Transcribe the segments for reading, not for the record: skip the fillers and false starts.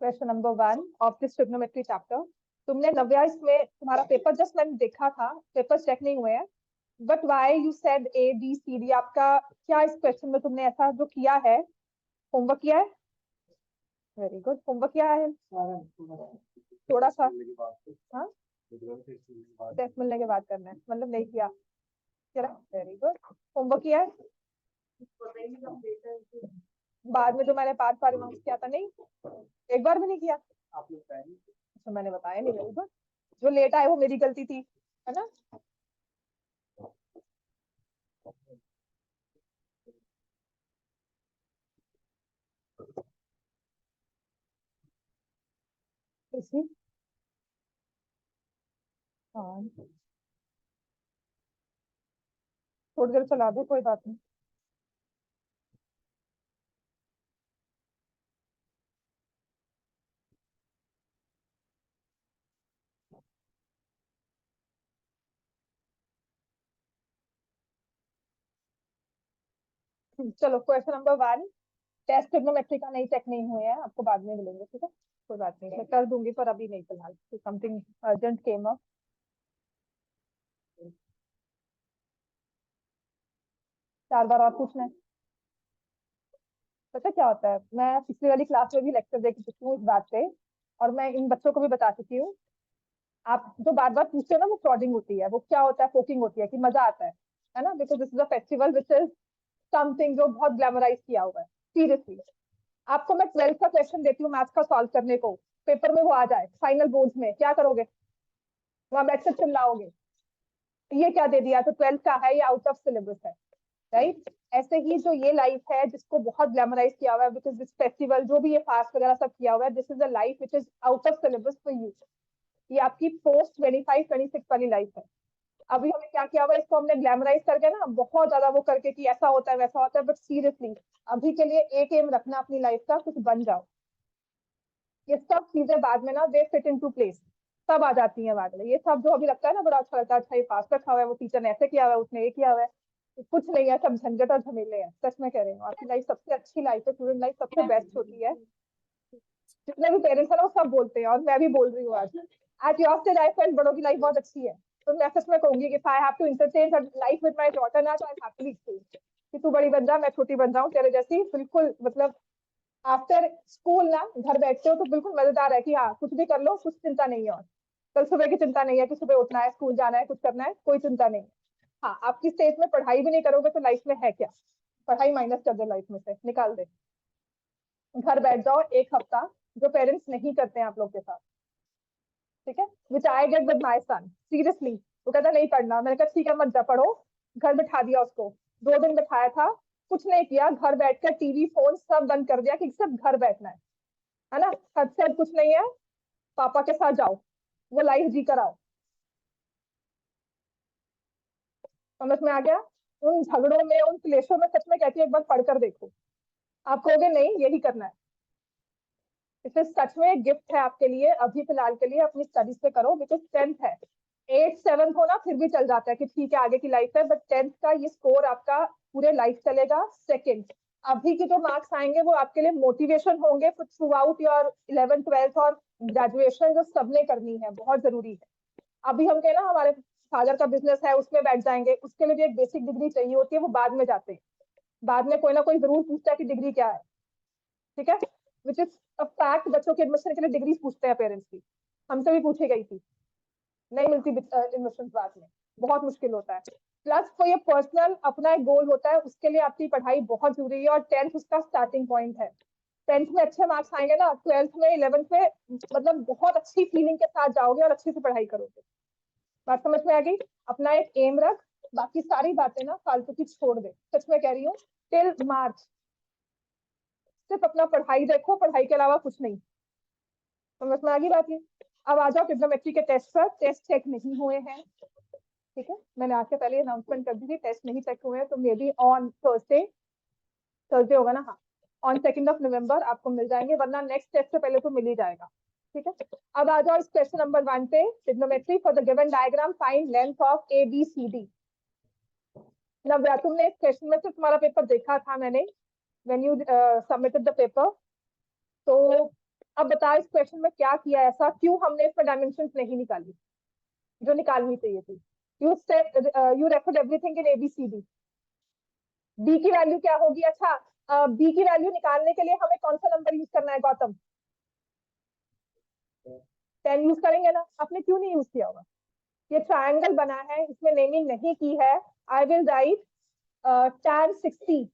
Question number 1 of this trigonometry chapter. तुमने नव्या इसमें तुम्हारा पेपर जस्ट मैंने देखा था, पेपर चेक नहीं हुए हैं, but why you said A B C D, आपका क्या इस क्वेश्चन में तुमने ऐसा जो किया है, होमवर्क किया है? वेरी गुड, होमवर्क किया है थोड़ा सा। हाँ, टेस्ट मिलने के बाद करना है, मतलब नहीं किया। वेरी गुड, होमवर्क किया है बाद में जो मैंने पार्ट पार रिमार्क्स किया था? नहीं, एक बार भी नहीं किया। अच्छा, मैंने बताया नहीं। वेरी गुड, जो लेट आए वो मेरी गलती थी, है ना? इसी हाँ, थोड़ी देर चला दो, कोई बात नहीं। चलो, क्वेश्चन नंबर 1, टेस्ट ट्रिग्नोमेट्री का नहीं, चेक नहीं हुए हैं, आपको बाद में मिलेंगे, ठीक है? कोई बात नहीं, मैं कर दूंगी, पर अभी नहीं फिलहाल, समथिंग अर्जेंट केम अप। 4 बार और पूछना है। पता क्या होता है, मैं पिछली वाली क्लास में भी लेक्चर दे चुकी हूँ इस बात पे, और मैं इन बच्चों को भी बता चुकी हूँ। आप जो बार बार पूछते हो ना, वो प्रॉडिंग होती है, वो क्या होता है, फोकिंग होती है, कि मजा आता है ना? Because this is a festival which is something जो बहुत ग्लैमराइज किया हुआ है। सीरियसली, आपको मैं 12th का क्वेश्चन देती हूँ मैथ्स का सॉल्व करने को, पेपर में वो आ जाए, फाइनल बोर्ड्स में क्या करोगे? वहां बैठ कर चिल्लाओगे ये क्या दे दिया, तो 12th का है, ये आउट ऑफ सिलेबस है, राइट? ऐसे ही जो ये लाइफ है जिसको बहुत ग्लैमराइज किया हुआ है, बिकॉज दिस फेस्टिवल जो भी ये फास्ट वगैरह सब किया हुआ है, this is a life which is out of syllabus for you. ये आपकी पोस्ट 25-26 वाली लाइफ है। अभी हमने क्या किया हुआ है, इसको हमने ग्लैमराइज करके ना, बहुत ज्यादा वो करके कि ऐसा होता है वैसा होता है, बट सीरियसली अभी के लिए एक एम रखना अपनी लाइफ का, कुछ बन जाओ। ये सब चीजें बाद में ना, they fit into place, सब आ जाती हैं बाद में। ये सब जो अभी लगता है ना बड़ा अच्छा लगता है, अच्छा ये फास्ट रखा हुआ है, वो टीचर ने ऐसे किया हुआ है, उसने ये किया हुआ है, कुछ नहीं है, सब झंझट और झमेले हैं। सच में कह रही हूँ, आपकी लाइफ सबसे अच्छी लाइफ है, स्टूडेंट लाइफ सबसे बेस्ट होती है। जितने भी पेरेंट्स है ना, वो सब बोलते हैं, और मैं भी बोल रही हूँ आज। At your stage I felt बड़ों की लाइफ बहुत अच्छी है, तो मैं सच में कहूंगी कि I have to interchange life with my daughter ना, तो आई हैप्पीली एक्सचेंज कि तू बड़ी बन जा, मैं छोटी बन जाऊं तेरे जैसी, बिल्कुल। मतलब आफ्टर स्कूल ना घर बैठते हो तो बिल्कुल मजेदार है कि हाँ, कुछ भी कर लो, कुछ चिंता नहीं है, और कल सुबह की चिंता नहीं है कि सुबह उठना है, स्कूल जाना है, कुछ करना है, कोई चिंता नहीं है। हाँ, आपकी स्टेज में पढ़ाई भी नहीं करोगे तो लाइफ में है क्या? पढ़ाई माइनस कर दे, लाइफ में से निकाल दे, घर बैठ जाओ एक हफ्ता, जो पेरेंट्स नहीं करते हैं आप लोग के साथ, ठीक है? Which I get with my son, seriously. वो कहता नहीं पढ़ना, मैंने कहा ठीक है मत जा पढ़ो। घर बिठा दिया उसको, 2 दिन बिठाया था, कुछ नहीं किया, घर बैठकर टीवी फोन सब बंद कर दिया कि सिर्फ घर बैठना है ना? हद से हद कुछ नहीं है, पापा के साथ जाओ, वो लाइफ जी कर आओ। समझ में आ गया? उन झगड़ों में, उन क्लेशों में सच में कहती है एक बार पढ़कर देखो, आप कहोगे नहीं यही करना है। इसलिए सच में एक गिफ्ट है आपके लिए, अभी फिलहाल के लिए अपनी स्टडीज पे करो, बिकॉज 10th है। 8th 7th हो ना, फिर भी चल जाता है कि ठीक है आगे की लाइफ है, बट 10th का ये स्कोर आपका पूरे लाइफ चलेगा। सेकंड, अभी के जो मार्क्स आएंगे वो आपके लिए मोटिवेशन होंगे through out your 11th 12th और ग्रेजुएशन, जो सबने करनी है, बहुत जरूरी है। अभी हम कहे ना हमारे फादर का बिजनेस है, उसमें बैठ जाएंगे, उसके लिए भी एक बेसिक डिग्री चाहिए होती है, वो बाद में जाते हैं। बाद में कोई ना कोई जरूर पूछता है कि डिग्री क्या है, ठीक है? विच इज अ फैक्ट, बच्चों के एडमिशन के लिए डिग्री पूछते हैं पेरेंट्स की, हमसे भी पूछी गई थी, नहीं मिलती एडमिशन बाद में, बहुत मुश्किल होता है। प्लस कोई ये पर्सनल अपना एक गोल होता है, उसके लिए आपकी पढ़ाई बहुत जरूरी है, और 10th उसका स्टार्टिंग पॉइंट है। 10th में अच्छे मार्क्स आएंगे ना, 12th में 11th में मतलब बहुत अच्छी फीलिंग के साथ जाओगे और अच्छे से पढ़ाई करोगे। बात समझ में आ गई? अपना एक एम रख, बाकी सारी बातें ना फालतू की छोड़ दे, सच में कह रही हूँ। टिल मार्च सिर्फ अपना पढ़ाई देखो, पढ़ाई के अलावा कुछ नहीं। समझ में आ गई बात? ये अब आ जाओ ट्रिग्नोमेट्री के टेस्ट पर। टेस्ट चेक नहीं हुए हैं, ठीक है? मैंने आज से पहले अनाउंसमेंट कर दी थी, टेस्ट नहीं चेक हुए हैं, तो may be on Thursday, Thursday होगा ना? हाँ, ऑन 2 नवंबर आपको मिल जाएंगे, वरना नेक्स्ट टेस्ट से पहले तो मिल ही जाएगा, ठीक है? अब आ जाओ इस क्वेश्चन नंबर 1 पे, trigonometry for the given diagram find length of A B C D. Navya, तुमने इस क्वेश्चन में से तुम्हारा पेपर देखा था मैंने, when you submitted the paper, तो अब बताओ इस क्वेश्चन में क्या किया ऐसा, क्यों हमने इसमें डायमेंशन नहीं निकाली जो निकालनी चाहिए थी। You refer everything in ABCD। B की वैल्यू क्या होगी? अच्छा, बी की वैल्यू निकालने के लिए हमें कौन सा नंबर यूज करना है गौतम? 10 यूज करेंगे ना। आपने क्यों नहीं यूज किया होगा? ये ट्रायंगल बना है, इसमें नेमिंग नहीं की है। I will write tan 60।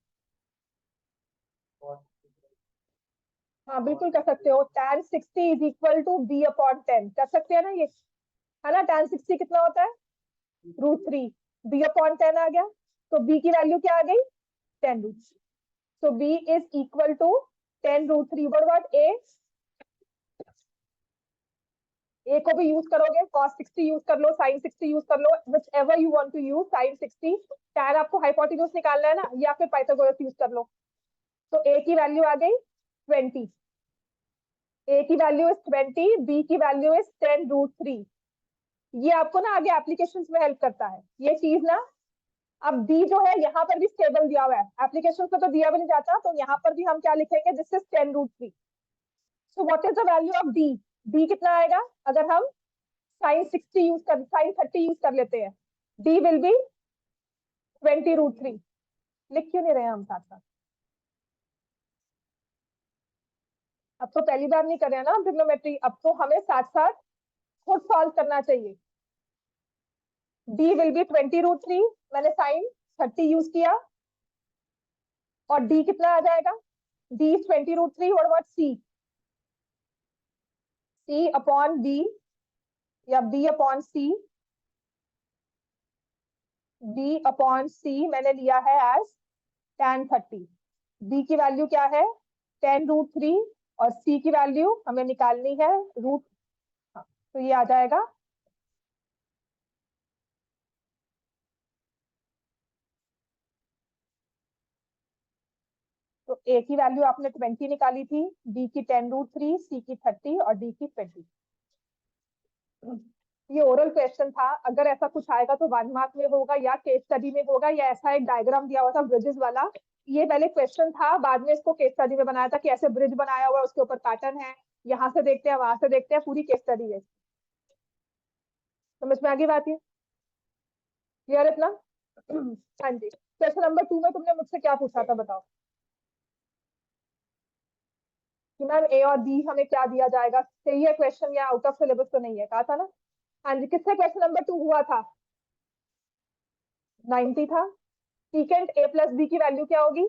हाँ बिल्कुल कर सकते हो। tan 60 is equal to b/10 कर सकते हैं ना ये, है ना। tan 60 कितना होता है? √3। b/10 आ गया, तो b की वैल्यू क्या आ गई? 10√3। so b is equal to 10√3। what about a? ए को भी यूज करोगे, cos 60 यूज कर लो, sin 60 यूज कर लो, whichever you want to use। sin 60 tan आपको हाइपोटेन्यूज निकालना है ना, या फिर पाइथागोरस यूज कर लो। तो a की वैल्यू आ गई 20। a की वैल्यू इज 20, b की वैल्यू इज 10√3। ये आपको ना आगे एप्लीकेशंस में हेल्प करता है ये चीज ना। अब d जो है यहाँ पर भी स्टेबल दिया हुआ है, एप्लीकेशन में तो दिया भी नहीं जाता, तो यहाँ पर भी हम क्या लिखेंगे? This is 10√3। So what is the value of d? d कितना आएगा अगर हम sin 30 यूज कर लेते हैं? d will be 20√3। लिख क्यों नहीं रहे हम साथ साथ? अब तो पहली बार नहीं कर रहे हैं ना ट्रिग्नोमेट्री, अब तो हमें साथ साथ खुद सॉल्व करना चाहिए। d विल बी 20√3, मैंने sin 30 यूज किया, और d कितना आ जाएगा? d is 20√3। What about c? c upon b या b upon c? b upon c मैंने लिया है एज tan 30। b की वैल्यू क्या है? 10√3, और c की वैल्यू हमें निकालनी है रूट। हाँ, तो ये आ जाएगा तो a की वैल्यू आपने 20 निकाली थी, b की 10√3, c की 30 और d की 20। ये ओरल क्वेश्चन था, अगर ऐसा कुछ आएगा तो 1 मार्क में होगा या केस स्टडी में होगा, या ऐसा एक डायग्राम दिया हुआ था ब्रिजेस वाला। ये पहले क्वेश्चन था, बाद में इसको केस स्टडी में बनाया था कि ऐसे ब्रिज बनाया हुआ है, उसके ऊपर पैटर्न है, यहाँ से देखते हैं वहां से देखते हैं, पूरी केस स्टडी है। समझ में आ गई बात? ये क्लियर इतना? हाँ जी। क्वेश्चन नंबर 2 में तुमने मुझसे क्या पूछा था बताओ? कि मैम ए और बी हमें क्या दिया जाएगा? सही है क्वेश्चन या आउट ऑफ सिलेबस तो नहीं है, कहा था ना। हाँ जी, किससे क्वेश्चन नंबर 2 हुआ था? 90 था। सीकेंट ए प्लस बी की वैल्यू क्या होगी?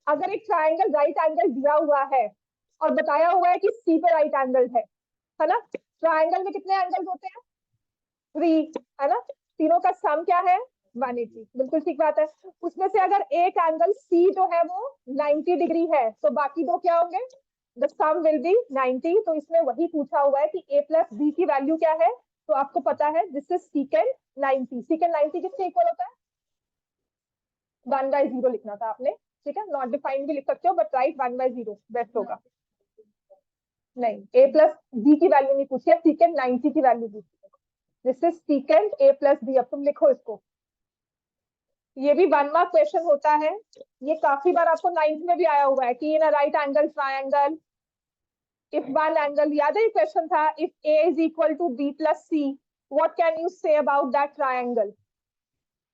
अगर एक ट्राइंगल राइट एंगल दिया हुआ है और बताया हुआ है कि सी पे राइट एंगल है ना। ट्राइंगल में कितने एंगल्स होते हैं? 3, है ना। तीनों का सम क्या है? 180। बिल्कुल ठीक बात है। उसमें से अगर एक एंगल सी जो है वो 90 डिग्री है, तो बाकी दो क्या होंगे? The sum will be 90। तो इसमें वही पूछा हुआ है कि a प्लस बी की वैल्यू क्या है। तो आपको पता है दिस इज सीकेंट 90। सीकेंट 90 किसके इक्वल होता है? 1/0 लिखना था आपने, ठीक है। नॉट डिफाइंड भी लिख सकते हो, बट राइट 1/0 बेस्ट होगा। नहीं, a प्लस बी की वैल्यू नहीं पूछी है, सीकेंट 90 की वैल्यू पूछी है। This is secant a plus B. अब तुम लिखो इसको। ये भी 1 मार्क क्वेश्चन होता है। ये काफी बार आपको 9th में भी आया हुआ है कि in a right angle triangle if one angle, याद है क्वेश्चन था, if a is equal to b plus c, what can you say about that triangle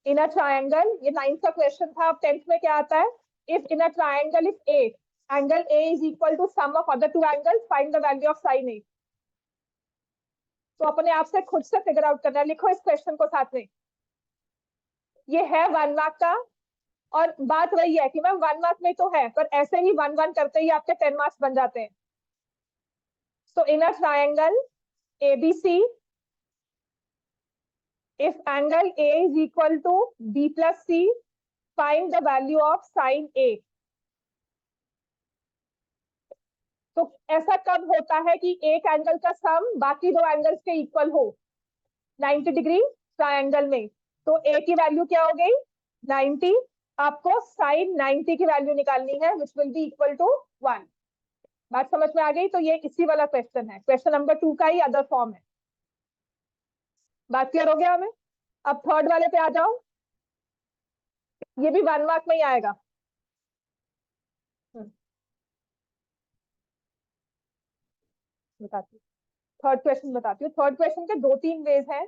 in a triangle? ये 9th का क्वेश्चन था। अब 10th में क्या आता है? If in a triangle if a angle a is equal to sum of other two angles, find the value of sin a। तो अपने आप से खुद से फिगर आउट करना है। लिखो इस क्वेश्चन को साथ में। ये है 1 मार्क का, और बात वही है कि मैम 1 मार्क में तो है, पर ऐसे ही 1-1 करते ही आपके 10 मार्क्स बन जाते हैं। So in a triangle ABC, if angle A is equal to B plus C, find the value of sin A। तो ऐसा कब होता है कि एक एंगल का सम बाकी दो एंगल्स के इक्वल हो? 90 डिग्री ट्रायंगल में। तो A की वैल्यू क्या हो गई? 90। आपको sin 90 की वैल्यू निकालनी है, which will be equal to 1। बात समझ में आ गई? तो ये इसी वाला क्वेश्चन है, क्वेश्चन नंबर 2 का ही अदर फॉर्म है। बात क्लियर हो गया हमें? अब थर्ड वाले पे आ जाओ। ये भी 1 मार्क में ही आएगा। बताती हूँ, थर्ड क्वेश्चन बताती हूँ। थर्ड क्वेश्चन के 2-3 वेज हैं।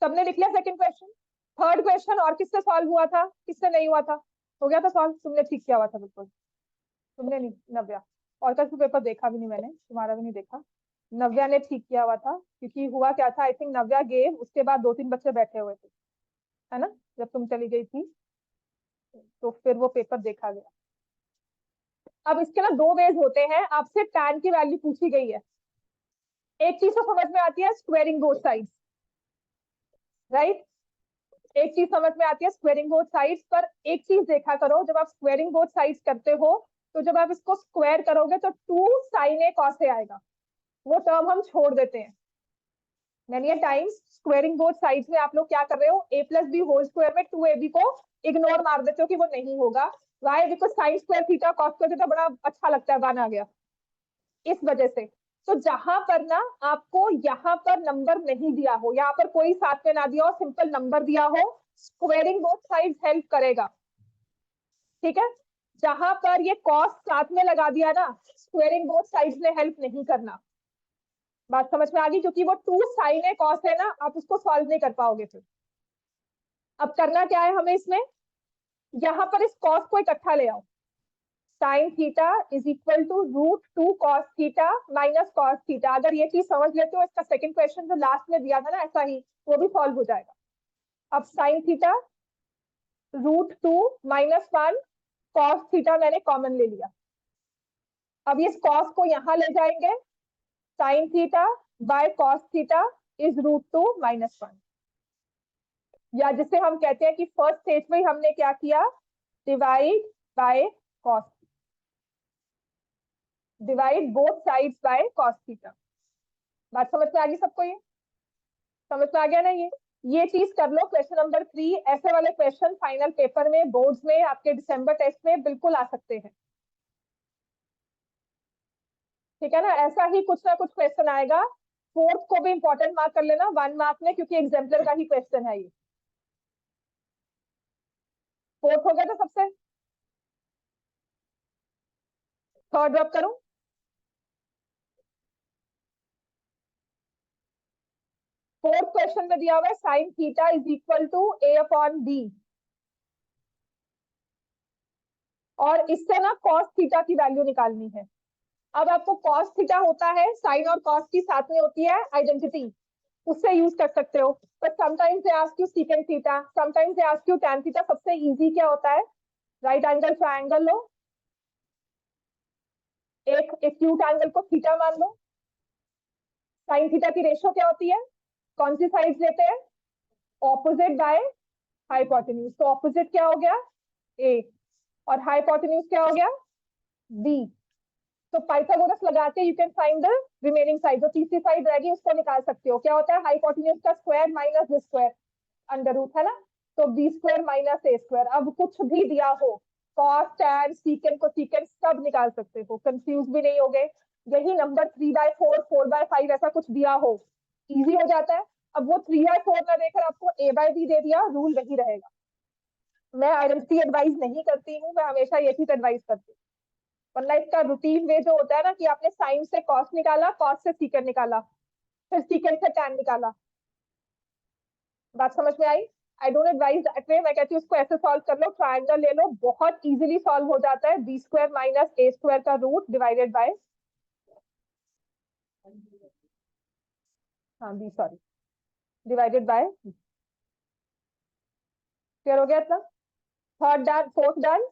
सबने लिख लिया सेकंड क्वेश्चन? थर्ड क्वेश्चन और किससे सॉल्व हुआ था, किससे नहीं हुआ था? हो गया था सॉल्व, तुमने ठीक किया हुआ था बिल्कुल। तुमने नहीं, नव्या। और का पेपर देखा भी नहीं मैंने, तुम्हारा भी नहीं देखा। नव्या ने ठीक किया हुआ था, क्योंकि हुआ क्या था, आई थिंक नव्या गेव, उसके बाद 2-3 बच्चे बैठे हुए थे, है ना, जब तुम चली गई थी, तो फिर वो पेपर देखा गया। अब इसके ना 2 वेज होते हैं। आपसे tan की वैल्यू पूछी गई है। एक चीज तो समझ में आती है, स्क्वेयरिंग बोथ साइड्स, राइट। एक चीज समझ में आती है, स्क्वेयरिंग बोथ साइड्स। पर एक चीज देखा करो, जब आप स्क्वेयरिंग बोथ साइड्स करते हो, तो जब आप इसको स्क्वायर करोगे तो 2 sin a cos a आएगा। वो टर्म हम छोड़ देते हैं। Many times squaring both sides में आप लोग क्या कर रहे हो, a plus B whole square में 2ab को इग्नोर मार देते हो कि वो नहीं होगा। Why? Because sine square theta cos square theta बड़ा अच्छा लगता है, वन आ गया, इस वजह से। तो जहां पर ना आपको यहाँ पर नंबर नहीं दिया हो, यहाँ पर कोई साथ में ना दिया हो, सिंपल नंबर दिया हो, स्क्वेयरिंग बोथ साइड्स हेल्प करेगा, ठीक है। जहां पर ये कॉस साथ में लगा दिया ना, स्क्वेयरिंग बोथ साइड्स ने हेल्प नहीं करना। बात समझ में आ गई? क्योंकि वो 2 sin a cos है ना, आप उसको सॉल्व नहीं कर पाओगे फिर। अब करना क्या है हमें इसमें, यहाँ पर इस कॉस को इकट्ठा ले आओ। Sine theta is equal to √2 cos theta minus cos theta. अगर ये चीज समझ लेते हो, इसका सेकंड क्वेश्चन जो लास्ट में दिया था ना, ऐसा ही वो भी सॉल्व हो जाएगा। अब sine theta √2 minus 1 cos theta मैंने कॉमन ले लिया। अब ये cos को यहाँ ले जाएंगे, sine theta by cos theta is √2 minus 1। या जिसे हम कहते हैं कि फर्स्ट स्टेज में हमने क्या किया, divide by cos, divide both sides by cos theta. बात समझ में आ गई सबको? ये समझ में आ गया ना? ये चीज कर लो। क्वेश्चन नंबर 3, ऐसे वाले क्वेश्चन फाइनल पेपर में, बोर्ड्स में, आपके दिसंबर टेस्ट में बिल्कुल आ सकते हैं, ठीक है ना। ऐसा ही कुछ ना कुछ क्वेश्चन आएगा। फोर्थ को भी इंपॉर्टेंट मार्क कर लेना 1 मार्क में, क्योंकि एग्जाम्पलर का ही क्वेश्चन है ये। फोर्थ हो गया था सबसे? थर्ड ड्रॉप करूं? फोर्थ क्वेश्चन में दिया हुआ है sine theta is equal to a upon B, और इससे ना कॉस थीटा की वैल्यू निकालनी है। अब आपको कॉस थीटा होता है, साइन और कॉस की साथ में होती है आइडेंटिटी, उससे यूज कर सकते हो। But sometimes they ask you secant theta, sometimes they ask you tan theta. सबसे इजी क्या होता है, राइट एंगल ट्रायंगल लो, एक एक्यूट एंगल को थीटा मान लो। साइन थीटा की रेशियो क्या होती है, कौन सी साइड लेते हैं, ऑपोजिट बाय हाइपोटेन्यूज। तो ऑपोजिट क्या हो गया, ए, और हाइपोटेन्यूज क्या हो गया, बी। तो पाइथागोरस लगा के you can find the remaining side. जो तीसरी साइड रहेगी उसको निकाल सकते हो। क्या होता है, हाइपोटेन्यूज का square minus the square, under root, है ना। तो B square minus A square. अब कुछ भी दिया हो, cos tan secant cosecant सब निकाल सकते हो, कंफ्यूज भी नहीं हो गए। यही नंबर 3/4 4/5 ऐसा कुछ दिया हो, इजी हो जाता है। अब वो 3/4 ना देकर आपको a/b दे दिया, रूल वही रहेगा। मैं आइडेंटिटी एडवाइस नहीं करती हूँ, मैं हमेशा ये चीज एडवाइस करती हूँ। वरना इसका रूटीन वे जो होता है ना, कि आपने साइन से कॉस निकाला, कॉस से सीकेंट निकाला, फिर सीकेंट से टैन निकाला। बात समझ में आई? I don't advise that way. मैं कहती हूँ उसको ऐसे सॉल्व कर लो, ट्रायंगल ले लो, बहुत इजीली सॉल्व हो जाता है। B square minus A square का रूट डिवाइडेड बाय, हाँ B, sorry, divided by, clear हो गया इतना? Third done, fourth done.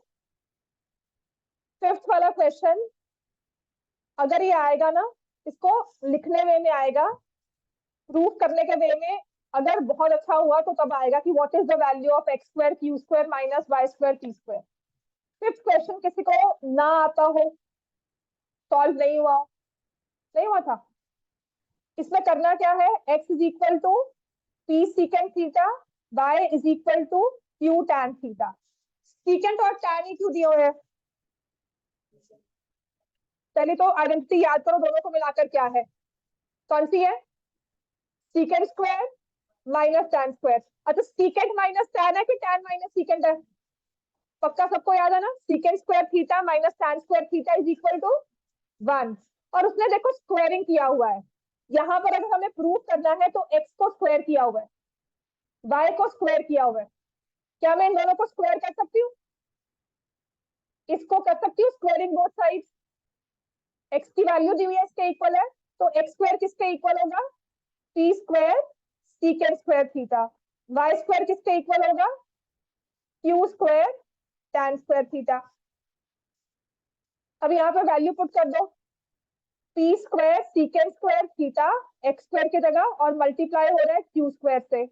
Fifth वाला क्वेश्चन, अगर ये आएगा ना, इसको लिखने वे में आएगा, प्रूफ करने के वे में अगर बहुत अच्छा हुआ तो तब आएगा कि what is the value of X square Q square minus Y square T square. Fifth question किसी को ना आता हो, सॉल्व नहीं हुआ, नहीं हुआ था, इसमें करना क्या है, x is equal to P secant theta, y is equal to Q tan theta. Secant और टैन ही क्यों दिए हुए हैं, पहले तो आइडेंटिटी याद करो, दोनों को मिलाकर क्या है, कौन सी है, secant square minus tan square. अच्छा, सीकेंट माइनस टैन है कि टैन माइनस सीकेंट है, पक्का सबको याद है ना, secant square theta minus tan square theta is equal to 1। और उसने देखो स्क्वायरिंग किया हुआ है, यहाँ पर अगर हमें प्रूव करना है तो x को स्क्वायर किया हुआ है, y को स्क्वायर किया हुआ है। क्या मैं इन दोनों को स्क्वायर कर सकती हूँ? इसको कर सकती हूँ स्क्वायरिंग बोथ साइड। x की वैल्यू दी हुई है, इसके इक्वल है, तो x स्क्वायर किसके इक्वल होगा? p square सीकेंड square theta. y square किसके इक्वल होगा? q square tan square theta. अब यहाँ पे वैल्यू पुट कर दो, p square सीकेंड square theta x square की जगह, और मल्टीप्लाई हो रहा है q स्क्वायर से,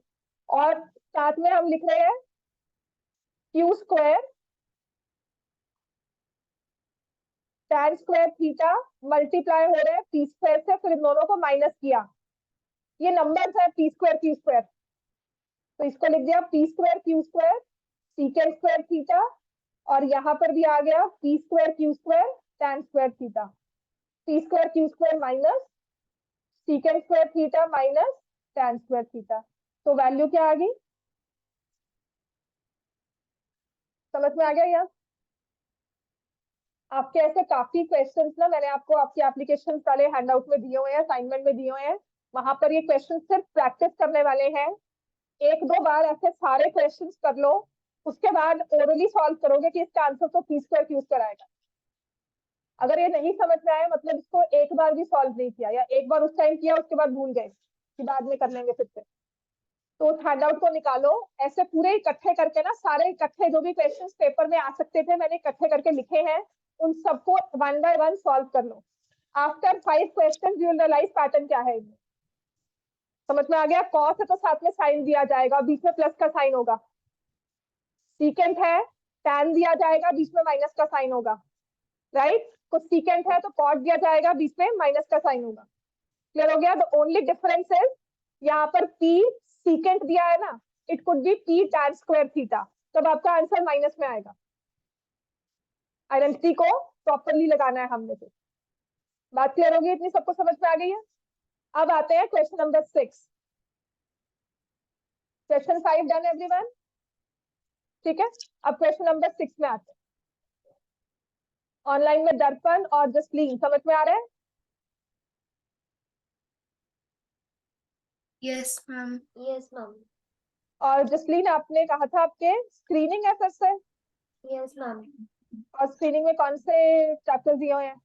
और साथ में हम लिख रहे हैं q square tan square theta multiply हो रहा है p स्क्वायर से, फिर इन दोनों को माइनस किया, ये नंबर्स है p स्क्वायर q स्क्वायर, तो इसको लिख दिया p square q square सीकेंड square theta, और यहाँ पर भी आ गया p square q square tan square theta. p square q square minus सीकेंड square theta minus tan square theta, तो वैल्यू क्या आ गई? समझ में आ गया यार? आपके ऐसे काफी क्वेश्चंस ना मैंने आपको आपके एप्लीकेशन वाले हैंडआउट में दिए हुए हैं, असाइनमेंट में दिए हुए हैं, वहां पर ये क्वेश्चन सिर्फ प्रैक्टिस करने वाले हैं। एक दो बार ऐसे सारे क्वेश्चंस कर लो, उसके बाद ओरली सॉल्व करोगे कि इसका आंसर तो p स्क्वायर q स्क्वायर आएगा। अगर ये नहीं समझ में आया मतलब इसको एक बार भी सॉल्व नहीं किया, या एक बार उस टाइम किया उसके बाद भूल गए कि बाद में कर लेंगे फिर से, तो उस हैंडआउट को निकालो, ऐसे पूरे इकट्ठे करके ना, सारे इकट्ठे जो भी क्वेश्चंस पेपर में आ सकते थे मैंने इकट्ठे करके लिखे हैं, उन सबको वन बाय वन सॉल्व कर लो। After 5 question you will realise pattern क्या है। समझ में आ गया? कॉस है तो साथ में साइन दिया जाएगा, बीच में प्लस का साइन होगा। सीकेंट है, टैन दिया जाएगा, बीच में माइनस का साइन होगा, राइट? कुछ सीकेंट है तो कॉट दिया जाएगा, बीच में माइनस का साइन होगा। क्लियर हो गया? द ओनली डिफरेंस इज यहाँ पर p सीकेंट दिया है ना, it could be p tan square theta, तब आपका आंसर माइनस में आएगा। आइडेंटिटी को प्रॉपरली लगाना है हमने। तो बात क्लियर होगी? इतनी सबको समझ में आ गई है? अब आते हैं question number 6। Question 5 done everyone? ठीक है, अब क्वेश्चन नंबर 6 में आते हैं। ऑनलाइन में दर्पण और जसलीन समझ में आ रहा है? Yes ma'am. Yes ma'am. और जसलीन आपने कहा था आपके स्क्रीनिंग है फिर से? Yes ma'am. और स्क्रीनिंग में कौन से चैप्टर्स दिए हुए हैं?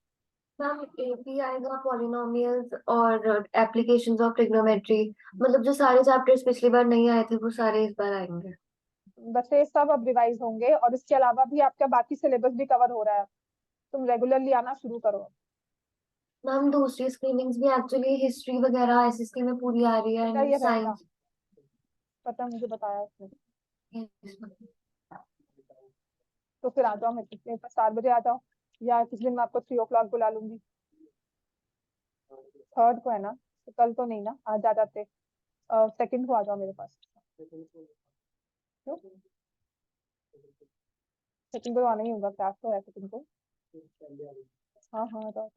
मैम एपी आएगा, पॉलिनोमियल्स और एप्लीकेशंस ऑफ ट्रिग्नोमेट्री, मतलब जो सारे चैप्टर्स पिछली बार नहीं आए थे वो सारे इस बार आएंगे। बस ये सब अब रिवाइज होंगे, और इसके अलावा भी आपका बाकी सिलेबस भी कवर हो रहा है, तुम रेगुलरली आना शुरू करो। मैम दूसरी स्क्रीनिंग्स भी एक्चुअली हिस्ट्री वगैरह एसएसटी में पूरी आ रही है, बेटा एंड ये रहेगा, साइंस। पता मुझे बताया उसने। Yes ma'am. तो फिर आ जाओ, मेरे पास 7 बजे आ जाओ, या किस दिन मैं आपको 3 o'clock बुला लूंगी। 3rd को है ना, तो कल तो नहीं ना, आज आ जाते। 2nd को आ जाओ मेरे पास। क्यों? 2nd को तो आना ही होगा, क्लास तो है 2nd को। हाँ हाँ आ जाओ।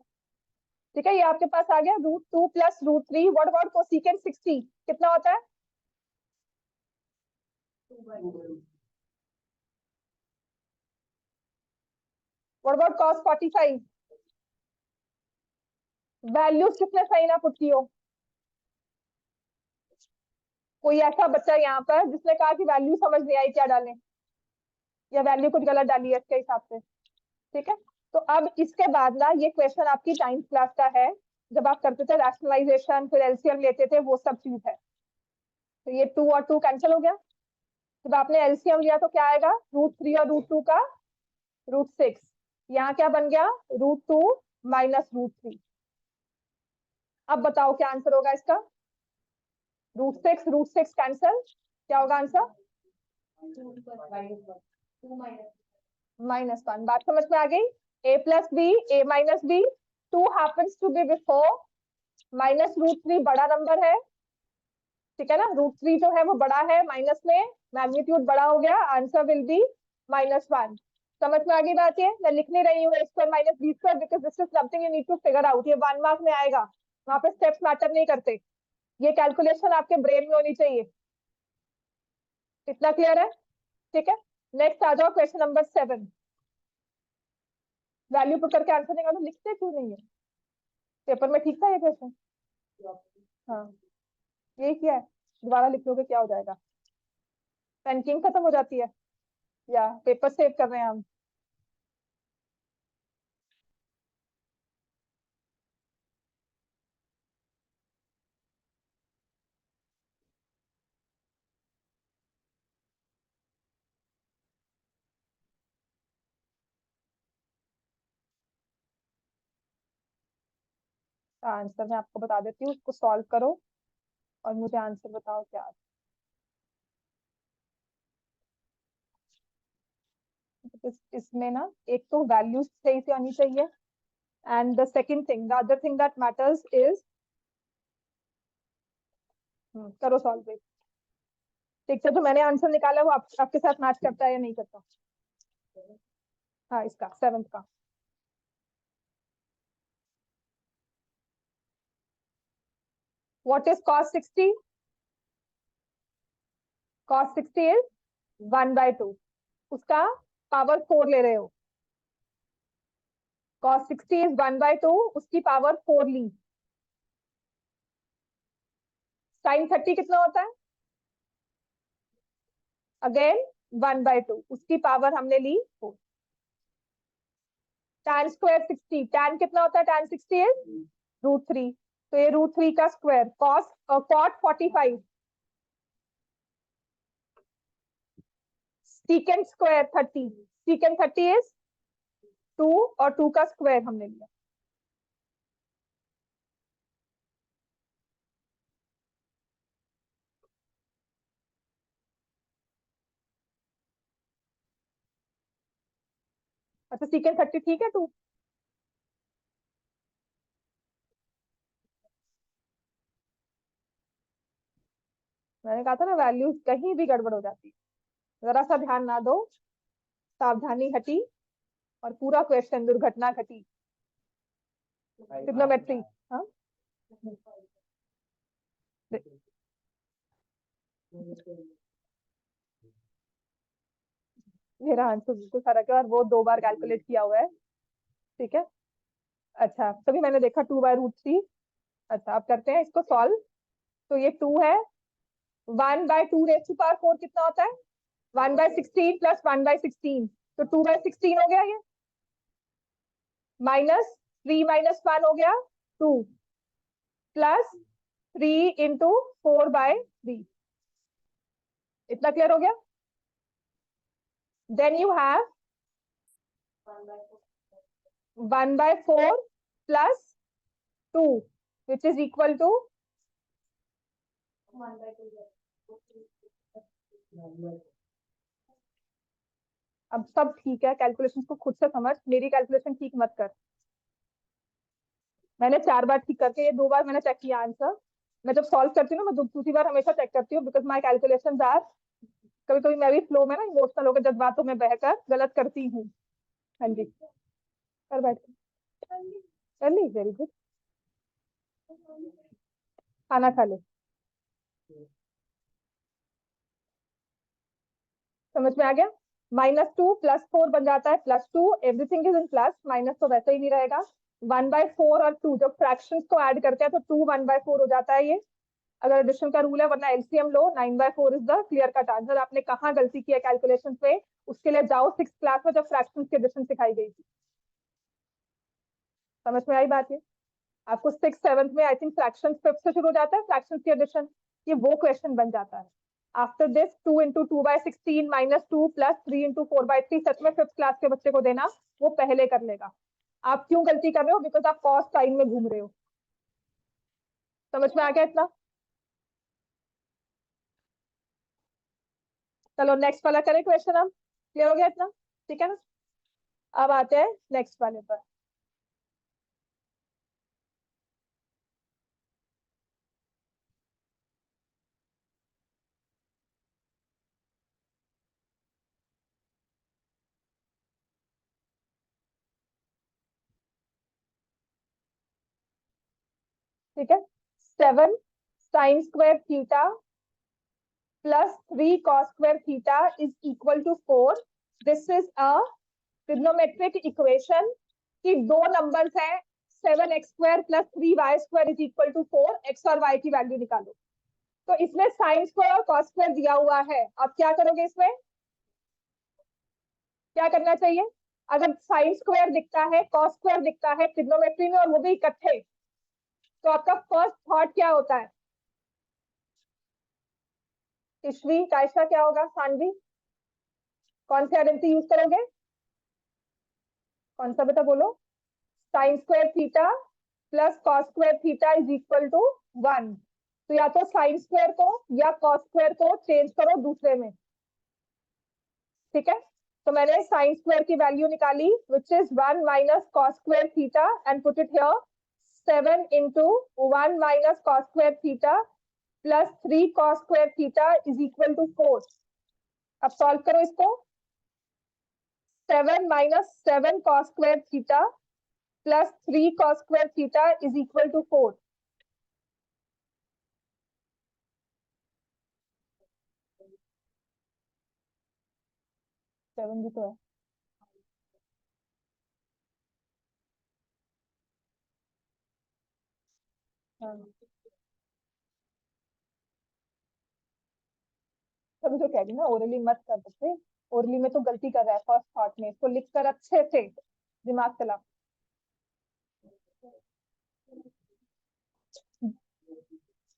ठीक है, ये आपके पास आ गया √2 + √3। व्हाट अबाउट कोसेकेंट 60 कितना होता है? What about cos 45? वैल्यूज किसने सही ना पुट की हो? कोई ऐसा बच्चा यहाँ पर जिसने कहा कि वैल्यू समझ नहीं आई, क्या डालें, या वैल्यू कुछ गलत डाली है इसके हिसाब से? ठीक है, तो अब इसके बाद ना ये क्वेश्चन आपकी 9th क्लास का है, जब आप करते थे रैशनलाइजेशन, फिर एलसीएम लेते थे, वो सब चीज है। तो ये 2 और 2 कैंसिल हो गया। जब आपने एलसीएम लिया तो क्या आएगा? √3 और √2 का √6। यहाँ क्या बन गया? √2 माइनस √3। अब बताओ क्या आंसर होगा इसका? √6 कैंसिल, क्या होगा आंसर? -1। बात समझ में आ गई? a + b, a - b, 2 happens to be before, -√3 बड़ा नंबर है, ठीक है ना, √3 जो है वो बड़ा है, माइनस में मैग्नीट्यूड बड़ा हो गया, आंसर विल बी -1। समझ में आ गई बात? ये मैं लिख नहीं रही हूँ a² - b² because this is something you need to figure out. ये 1 मार्क में आएगा, वहां पे स्टेप्स मैटर नहीं करते, ये कैलकुलेशन आपके ब्रेन में होनी चाहिए। इतना क्लियर है? ठीक है, नेक्स्ट आ जाओ क्वेश्चन नंबर 7। वैल्यू पुट करके आंसर निकालो, लिखते क्यों नहीं है पेपर में? ठीक था ये क्वेश्चन? हाँ, यही किया है। दोबारा लिख लोगे क्या हो जाएगा? पेंटिंग खत्म हो जाती है या पेपर सेव कर रहे हैं हम? आंसर मैं आपको बता देती हूँ, उसको सॉल्व करो और मुझे आंसर बताओ क्या। इसमें ना एक तो वैल्यूज सही से आनी चाहिए, and the second thing, the other thing that matters is, करो सॉल्व। ठीक है, जो मैंने आंसर निकाला वो आपके साथ मैच करता है या नहीं करता? हाँ, इसका 7th का। What is cos 60? cos 60 is 1/2। उसका पावर 4 ले रहे हो। cos 60 इज 1/2, उसकी पावर 4 ली। sin 30 कितना होता है? अगेन 1/2, उसकी पावर हमने ली 4। tan स्क्वायर 60, tan कितना होता है? tan 60 इज √3, तो ये √3 का square. cot 45, secant square 30, secant 30 is 2, और 2 का स्क्वायर हमने लिया। अच्छा, secant 30 ठीक है 2? मैंने कहा था ना, वैल्यूज कहीं भी गड़बड़ हो जाती है, जरा सा ध्यान ना दो, सावधानी हटी और पूरा क्वेश्चन दुर्घटना घटी। ट्रिग्नोमेट्री। हाँ, मेरा आंसर बिल्कुल फर्क है और वो 2 बार कैलकुलेट किया हुआ है। ठीक है, अच्छा, तभी मैंने देखा 2/√3। अच्छा, अब करते हैं इसको सॉल्व। तो ये 2 है, 1/2 रेज़ टू पावर 4 कितना होता है? 1/16 प्लस 1/16, तो 2/16 हो गया ये। -3 - 1 हो गया 2, प्लस 3 × 4/3। इतना क्लियर हो गया? Then you have 1/4 plus 2 which is equal to, अब सब ठीक है, कैलकुलेशन को खुद से समझ, मेरी कैलकुलेशन ठीक मत कर। मैंने 4 बार ठीक करके, ये 2 बार मैंने चेक किया आंसर। मैं जब सॉल्व करती हूँ ना, मैं दूसरी बार हमेशा चेक करती हूँ, बिकॉज माई कैलकुलेशन आर, कभी कभी मैं भी फ्लो में ना इमोशनल होकर जज्बातों में बहकर गलत करती हूँ। हाँ जी, कर बैठ, कर ली, वेरी गुड। खाना खा ले। समझ में आ गया? -2 +4 बन जाता है +2, everything is in plus, minus तो वैसे ही नहीं रहेगा। 1/4 और 2 जब फ्रैक्शंस को ऐड करते हैं तो 2 1/4 हो जाता है ये, अगर एडिशन का रूल है, वरना LCM low. 9/4 is the clear cut answer. आपने कहाँ गलती की है कैलकुलेशन पे, उसके लिए जाओ 6th क्लास में जब फ्रैक्शंस की एडिशन सिखाई गई थी। समझ में आई बात? ये आपको 6th 7th में आई थिंक फ्रैक्शंस 5th से शुरू हो जाता है फ्रैक्शंस की एडिशन, ये वो क्वेश्चन बन जाता है। आफ्टर दिस 2 × 2/16 -2 प्लस 3 × 4/3, सच में 5th क्लास के बच्चे को देना, वो पहले कर लेगा। आप क्यों गलती कर रहे हो? बिकॉज आप कॉस साइन में घूम रहे हो। समझ में आ गया इतना? चलो नेक्स्ट वाला करें क्वेश्चन। हम क्लियर हो गया इतना? ठीक है ना? अब आते हैं नेक्स्ट वाले पर। ठीक है, 7 sin² theta plus 3 cos square theta is equal to 4. This is a trigonometric equation कि दो नंबर्स हैं 7x square plus 3y square is equal to 4. x और y की वैल्यू निकालो. तो इसमें साइन स्क्वायर और कॉस स्क्वायर दिया हुआ है. अब क्या करोगे, इसमें क्या करना चाहिए? अगर साइन स्क्वायर दिखता है, कॉस स्क्वायर दिखता है ट्रिग्नोमेट्री में और वो भी इकट्ठे, तो आपका फर्स्ट थॉट क्या होता है? ईश्वी, कायशा, क्या होगा? सानवी, कौन सी आइडेंटिटी यूज करोगे? कौन सा बेटा बोलो? Sine square theta plus cos square theta is equal to 1. तो या तो साइन स्क्वायर को या कॉस स्क्वायर को चेंज करो दूसरे में. ठीक है, तो मैंने साइन स्क्वायर की वैल्यू निकाली which is 1 minus cos square theta and put it here. 7 into 1 minus cos square theta plus 3 cos square theta is equal to 4. अब सॉल्व करो इसको. 7 minus 7 cos square theta plus 3 cos square theta is equal to 4. Seven भी तो है. हाँ, तभी तो कह रही ना ओरली मत कर सकते. ओरली में तो गलती कर रहा है फर्स्ट थॉट में. इसको लिख कर अच्छे से दिमाग चला.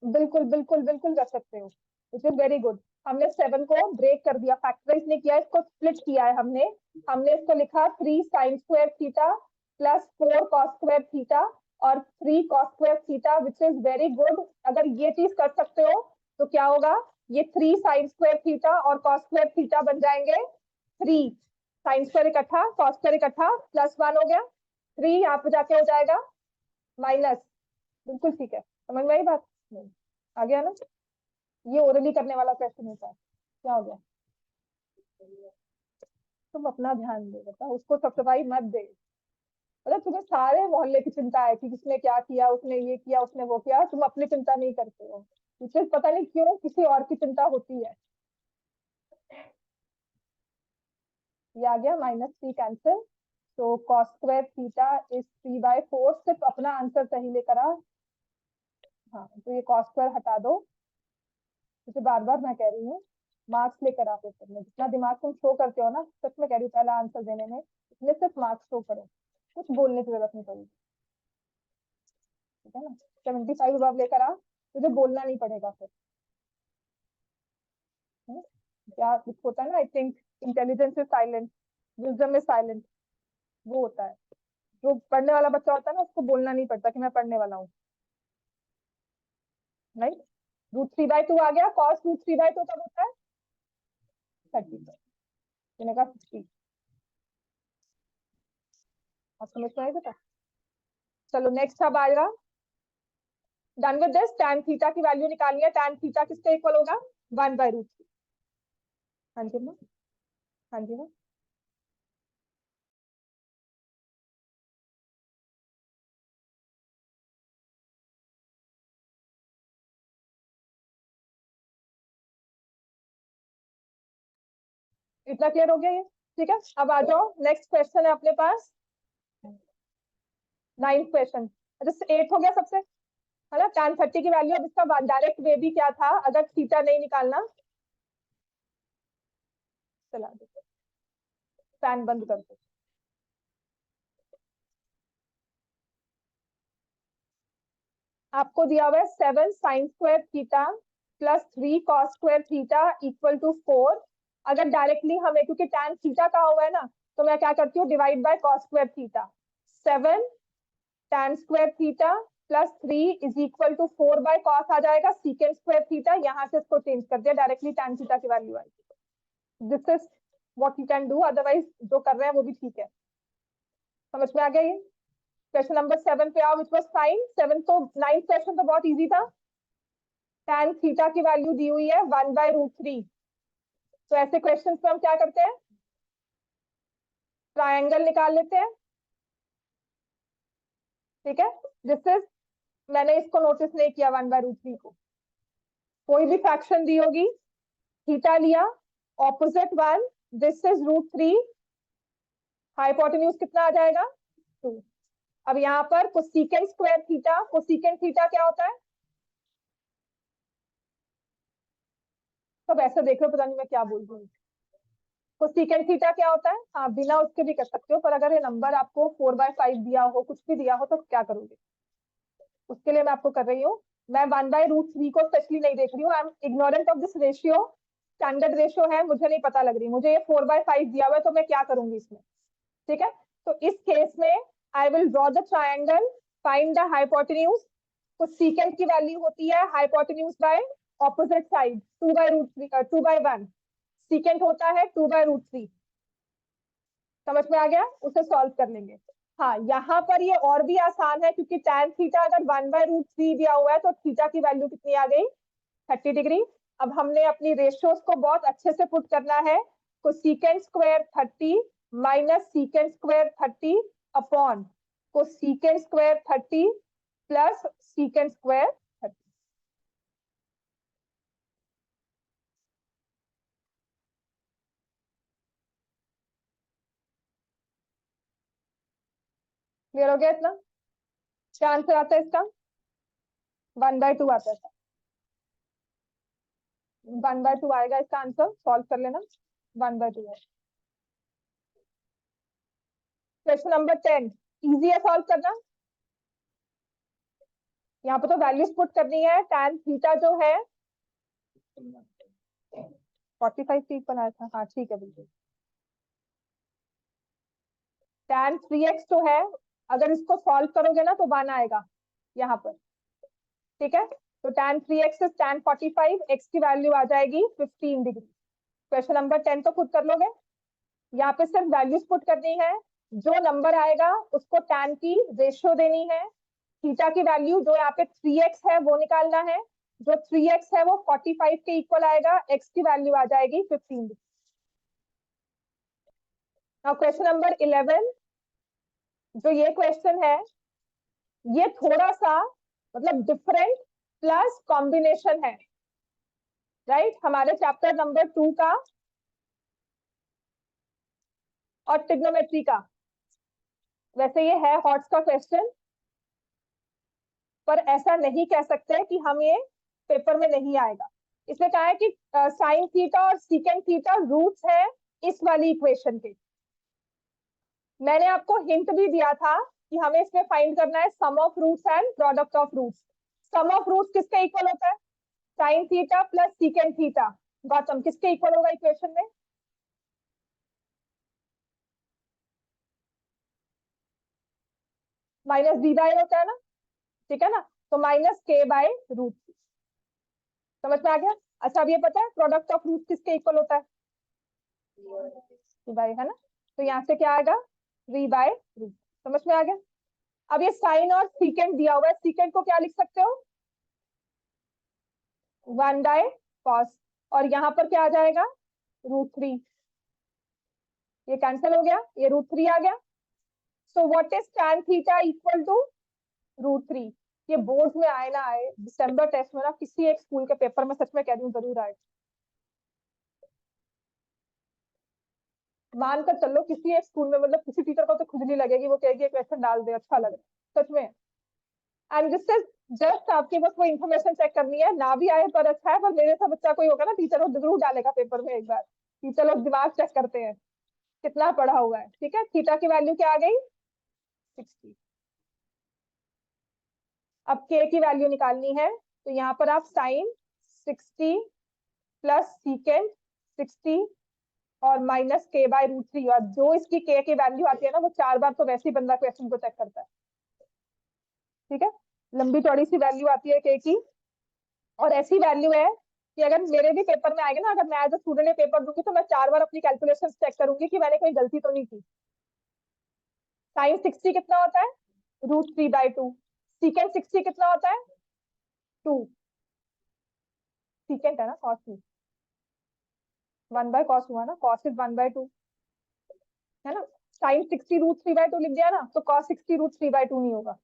बिल्कुल बिल्कुल बिल्कुल कर सकते हो. Which is very good. हमने 7 को ब्रेक कर दिया, फैक्टराइज नहीं किया, इसको स्प्लिट किया है हमने. हमने इसको लिखा 3 sign square theta plus 4 cos square theta और 3 cos square theta which is very good. अगर ये चीज कर सकते हो तो क्या होगा? ये 3 साइन स्क्वायर थीटा और कॉस स्क्वायर थीटा बन जाएंगे 3. साइन स्क्वायर इकट्ठा, कॉस स्क्वायर इकट्ठा, +1 हो गया. 3 यहाँ पे जाके हो जाएगा माइनस. बिल्कुल ठीक है, समझ में आई बात? नहीं आ गया ना? ये ओरली करने वाला क्वेश्चन होता है. क्या हो गया? तुम अपना ध्यान दे बेटा, उसको सफाई मत दे. मतलब तुम्हें सारे मोहल्ले की चिंता है कि किसने क्या किया, उसने ये किया, उसने वो किया. तुम अपनी चिंता नहीं करते हो. मुझे पता नहीं क्यों किसी और की चिंता होती है. ये आ गया -3 कैंसिल. तो कॉस स्क्वायर थीटा इज 3/4. सिर्फ अपना आंसर सही लेकर आ. हाँ, तो ये कॉस स्क्वायर हटा दो. मुझे बार बार मैं कह रही हूँ मार्क्स लेकर आ पेपर में. जितना दिमाग तुम शो करते हो ना, सच में कह रही हूँ, पहला आंसर देने में इसमें सिर्फ मार्क्स शो करो. कुछ बोलने की जरूरत नहीं पड़ेगी. ठीक है ना? 75 अब लेकर आ, तुझे बोलना नहीं पड़ेगा फिर. क्या होता है ना, I think intelligence is silent, wisdom is silent. वो होता है. जो पढ़ने वाला बच्चा होता है ना, उसको बोलना नहीं पड़ता कि मैं पढ़ने वाला हूँ. नहीं, √3/2 आ गया. कॉस √3/2 कब होता है? 30. मैंने कहा 60. आप समझ में आई बेटा? चलो नेक्स्ट अब आएगा. Done with this. tan theta की वैल्यू निकालनी है. tan थीटा किसके इक्वल होगा? 1/√3. हाँ जी माँ, हाँ जी माँ. इतना क्लियर हो गया ये? ठीक है, अब आ जाओ. नेक्स्ट क्वेश्चन है अपने पास 9th क्वेश्चन. अच्छा 8 हो गया सबसे, है ना? tan 30 की वैल्यू. अब इसका डायरेक्ट वे भी क्या था अगर थीटा नहीं निकालना? चला दो, फैन बंद कर दो. आपको दिया हुआ है 7 sine square theta plus 3 cos square theta equal to 4. अगर डायरेक्टली हमें, क्योंकि tan थीटा कहा हुआ है ना, तो मैं क्या करती हूँ, divide by cos square theta. 7 tan square theta plus 3 is equal to 4 by cos आ जाएगा सीकेंड स्क्वायर थीटा. यहाँ से इसको चेंज कर दिया, डायरेक्टली tan थीटा की वैल्यू आएगी. This is what you can do. Otherwise जो कर रहे हैं वो भी ठीक है. समझ में आ गया ये? क्वेश्चन नंबर 7 पे आओ, विच वाज साइन 7. तो 9th क्वेश्चन तो बहुत इजी था. tan थीटा की वैल्यू दी हुई है 1/√3. तो ऐसे क्वेश्चन में हम क्या करते हैं? ट्रायंगल निकाल लेते हैं. ठीक है, दिस इज, मैंने इसको नोटिस नहीं किया 1/√3 को. कोई भी फ्रैक्शन दी होगी थीटा लिया, opposite one, this is √3, hypotenuse कितना आ जाएगा 2। अब यहाँ पर cosecant square theta, cosecant theta क्या होता है? सब ऐसे देख लो, पता नहीं मैं क्या बोल रही हूँ। कोसेकेंट थीटा क्या होता है? हाँ, बिना उसके भी कर सकते हो, पर अगर ये नंबर आपको 4/5 दिया हो, कुछ भी दिया हो, तो क्या करोगे? उसके लिए मैं आपको कर रही हूँ, मैं 1/√3 को स्पेशली नहीं देख रही हूँ, I am ignorant of this ratio, standard ratio है, मुझे नहीं पता लग रही, मुझे ये 4/5 दिया हुआ है, तो मैं क्या करूंगी इसमें? ठीक है, तो इस केस में I will draw the triangle, find the hypotenuse. Cosecant की वैल्यू होती है hypotenuse by opposite side, 2/1, secant होता है 2/√3। समझ में आ गया? उसे सॉल्व कर लेंगे। हाँ, यहाँ पर ये और भी आसान है, क्योंकि tan थीटा अगर 1/√3 दिया हुआ है, तो थीटा की वैल्यू कितनी आ गई? 30 डिग्री। अब हमने अपनी रेशियोज को बहुत अच्छे से पुट करना है, cosecant square 30 minus secant square 30 upon cosecant square 30 plus secant square 30। Clear हो गया इतना? क्या आंसर आता है इसका? 1/2 आता है। 1/2 आएगा इसका आंसर, सॉल्व कर लेना, 1/2 है। क्वेश्चन नंबर 10 इजी है सॉल्व करना। यहाँ पे तो वैल्यूज पुट करनी है। tan थीटा जो है 45 ठीक बनाया था, हाँ ठीक है बिल्कुल। tan 3x जो है, अगर इसको सॉल्व करोगे ना तो 1 आएगा यहाँ पर। ठीक है, तो tan 3x is tan 45, x की वैल्यू आ जाएगी 15 डिग्री। क्वेश्चन नंबर 10 तो खुद कर लोगे, यहाँ पे सिर्फ वैल्यूज पुट करनी है, जो नंबर आएगा उसको tan की रेशियो देनी है, थीटा की वैल्यू जो यहाँ पे 3x है वो निकालना है, जो 3x है वो 45 के इक्वल आएगा, x की वैल्यू आ जाएगी 15। नाउ क्वेश्चन नंबर 11, जो ये क्वेश्चन है, ये थोड़ा सा मतलब डिफरेंट प्लस कॉम्बिनेशन है, राइट? हमारे चैप्टर नंबर 2 का और ट्रिग्नोमेट्री का। वैसे ये है हॉट्स का क्वेश्चन, पर ऐसा नहीं कह सकते कि हम ये पेपर में नहीं आएगा। इसमें कहा है कि साइन थीटा और सीकेंट थीटा रूट्स है इस वाली इक्वेशन के। मैंने आपको हिंट भी दिया था कि हमें इसमें फाइंड करना है sum of roots and product of roots. Sum of roots किसके इक्वल होता है? Sine theta plus secant theta. Gautam, किसके इक्वल होगा इक्वेशन में? माइनस बी बाय होता है ना, ठीक है ना, तो माइनस के बाय रूट। समझ में आ गया? अच्छा, अब ये पता है प्रोडक्ट ऑफ रूट किसके इक्वल होता है? बाय, है ना, तो यहाँ से क्या आएगा? 3/रूट। समझ में आ गया? अब ये साइन और सीकेंट दिया हुआ है, सीकेंट को क्या लिख सकते हो? 1/cos, और यहाँ पर क्या आ जाएगा? √3। ये कैंसिल हो गया, ये √3 आ गया। So what is tan theta equal to √3? ये बोर्ड में आए ना आए, दिसंबर टेस्ट में ना किसी एक स्कूल के पेपर में, सच में कह रही हूँ, जरूर आए। मानकर चलो किसी एक स्कूल में, मतलब किसी टीचर को तो खुद नहीं लगेगी, वो कहेगी क्वेश्चन डाल दे, अच्छा लग रहा है सच में। एंड दिस इज जस्ट आपके बस वो इन्फॉर्मेशन चेक करनी है, ना भी आए पर अच्छा है, पर मेरे से बच्चा कोई होगा ना टीचर, वो जरूर डालेगा पेपर में एक बार, टीचर लोग दिमाग चेक करते हैं कितना पढ़ा हुआ है। ठीक है, थीटा की वैल्यू क्या आ गई? 60। अब के की वैल्यू निकालनी है, तो यहाँ पर आप साइन 60 प्लस सीकेंट 60 और माइनस k/√3, और जो इसकी के की वैल्यू आती है ना, वो 4 बार तो वैसे ही बंदा क्वेश्चन को चेक करता है। ठीक है, लंबी चौड़ी सी वैल्यू आती है के की, और ऐसी वैल्यू है कि अगर मेरे भी पेपर में आएगा ना, अगर मैं एज अ स्टूडेंट पेपर दूंगी, तो मैं 4 बार अपनी कैलकुलेशन चेक करूंगी कि मैंने कोई गलती तो नहीं की। साइन 60 कितना होता है? √3/2। सीकेंट 60 कितना होता है? 2। सीकेंट है ना, cos 2, 1/cos हुआ ना, cos इज 1/2, है ना। साइन 60 √3/2 लिख दिया ना, तो cos 60 √3/2 नहीं होगा,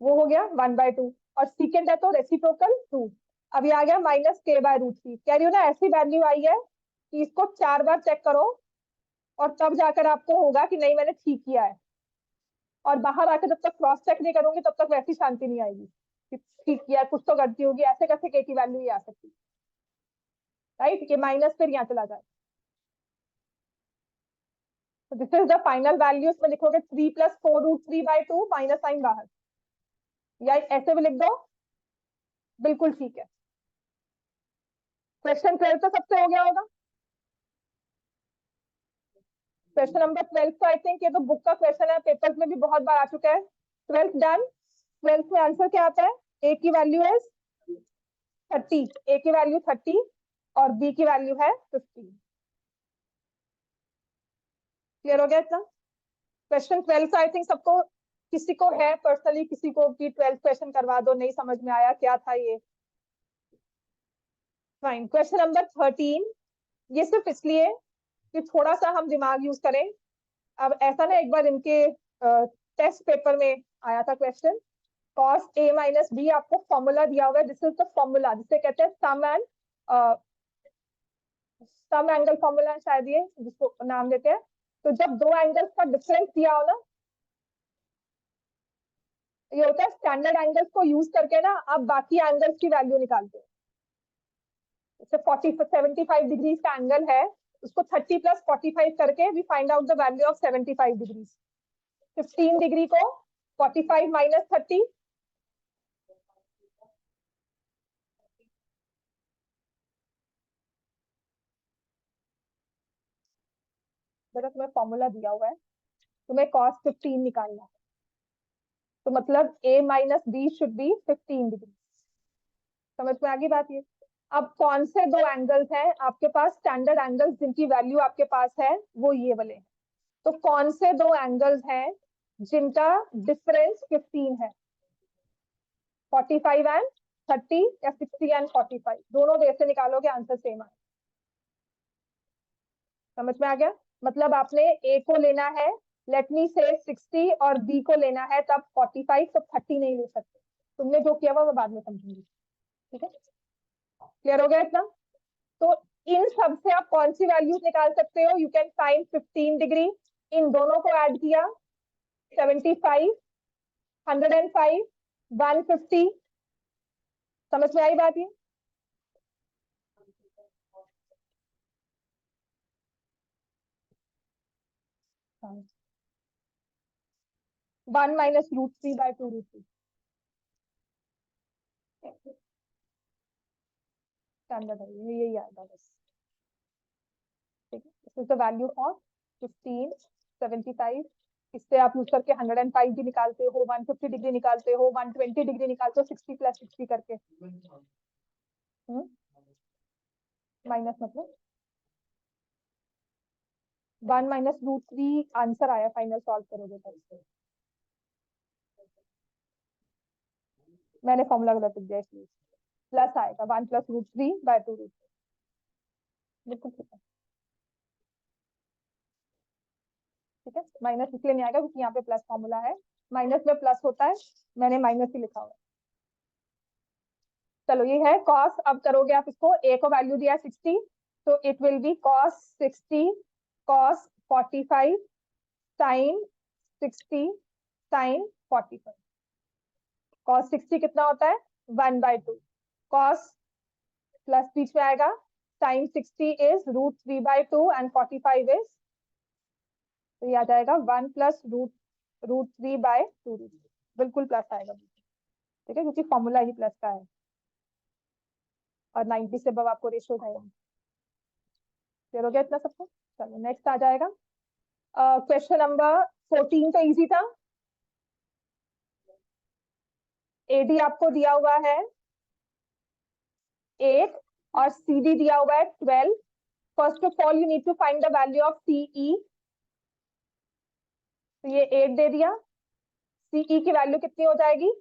वो हो गया 1/2, और सीकेंट है तो रेसिप्रोकल 2। अब ये आ गया -k/√3। कह रही हो ना ऐसी वैल्यू आई है कि इसको 4 बार चेक करो और तब जाकर आपको होगा कि नहीं मैंने ठीक किया है। और बाहर आकर जब तक क्रॉस चेक नहीं करूंगी तब तक वैसी शांति नहीं आएगी कि ठीक किया, कुछ तो गलती होगी। ऐसे कैसे k की वैल्यू ही आ सकती, राइट? ये माइनस फिर यहाँ चला जाए। तो this is the final value. इसमें लिखोगे 3 + 4√3/2, माइनस साइन बाहर, या ऐसे भी लिख दो, बिल्कुल ठीक है। क्वेश्चन 12 तो सबसे हो गया होगा। क्वेश्चन नंबर 12 तो आई थिंक ये तो बुक का क्वेश्चन है, पेपर्स में भी बहुत बार आ चुका है। 12th done. 12th में आंसर क्या आता है? ए की वैल्यू है 30, ए की वैल्यू 30 और बी की वैल्यू है 15। क्लियर हो गया इतना? क्वेश्चन 12 आई थिंक सबको, किसी को है पर्सनली, किसी को भी 12th क्वेश्चन करवा दो, नहीं समझ में आया क्या था ये। फाइन। क्वेश्चन नंबर 13, ये सिर्फ इसलिए कि थोड़ा सा हम दिमाग यूज करें। अब ऐसा ना, एक बार इनके टेस्ट पेपर में आया था क्वेश्चन, cos a - b आपको फॉर्मूला दिया हुआ है। दिस इज द फॉर्मूला जिसे कहते हैं सम एंगल फॉर्मूला शायद, ये जिसको नाम देते हैं। तो जब दो एंगल्स का डिफरेंस दिया हो ना, ये होता है स्टैंडर्ड एंगल्स को यूज करके ना आप बाकी एंगल्स की वैल्यू निकालते हो। जैसे 75 डिग्रीज का एंगल है, उसको 30 + 45 करके we find out the value of 75 degrees. 15 degree को 45 - 30, बेटा तुम्हें फॉर्मूला दिया हुआ है, तुम्हें cos 15 निकालना है, तो मतलब a - b should be 15 degree. समझ में आ गई बात ये? अब कौन से दो एंगल्स हैं आपके पास, स्टैंडर्ड एंगल्स जिनकी वैल्यू आपके पास है, वो ये वाले हैं। तो कौन से दो एंगल्स हैं जिनका डिफरेंस 15 है? 45 एंड 30 या 60 एंड 45, दोनों वे से निकालोगे आंसर सेम आए। समझ में आ गया? मतलब आपने ए को लेना है, लेट मी से 60, और बी को लेना है तब 45, तब 30 नहीं ले सकते। तुमने जो किया वो मैं बाद में समझूंगी, ठीक है? क्लियर हो गया इतना? तो इन सब से आप कौन सी वैल्यूज निकाल सकते हो? You can find 15 degree. इन दोनों को ऐड किया, 75, 105, 150। समझ में आई बात ये? हाँ। 1 - √3/2√3 स्टैंडर्ड है, ये यही आएगा बस। ठीक है, this is the value of 15, 75। इससे आप यूज करके 105 भी निकालते हो, 150 डिग्री निकालते हो, 120 डिग्री निकालते हो, 60 + 60 करके। माइनस मतलब 1 - √3 आंसर आया, फाइनल सॉल्व करोगे तब। मैंने फॉर्मूला गलत लिख दिया इसलिए, प्लस आएगा 1 + √3/2√3। बिल्कुल ठीक है, ठीक है। माइनस इसलिए नहीं आएगा क्योंकि यहाँ पे प्लस फॉर्मूला है, माइनस में प्लस होता है, मैंने माइनस ही लिखा हुआ है। चलो ये है कॉस। अब करोगे आप इसको, ए को वैल्यू दिया 60, तो it will be cos 60, cos 45, sin 60, sin 45। cos 60 कितना होता है? 1/2। cos प्लस बीच में आएगा, sin 60 इज √3/2 एंड 45 इज, तो ये आ जाएगा 1 + √3/2। बिल्कुल प्लस आएगा, ठीक है, क्योंकि फॉर्मूला ही प्लस का है और 90 से अब आपको रेशियो जाएगा। क्लियर हो गया इतना सबको? चलो नेक्स्ट आ जाएगा क्वेश्चन नंबर 14। तो इजी था। एडी आपको दिया हुआ है 8 और सीडी दिया हुआ है 12। First of all you need to find the value of CE. तो ये 8 दे दिया, सीई की वैल्यू कितनी हो जाएगी?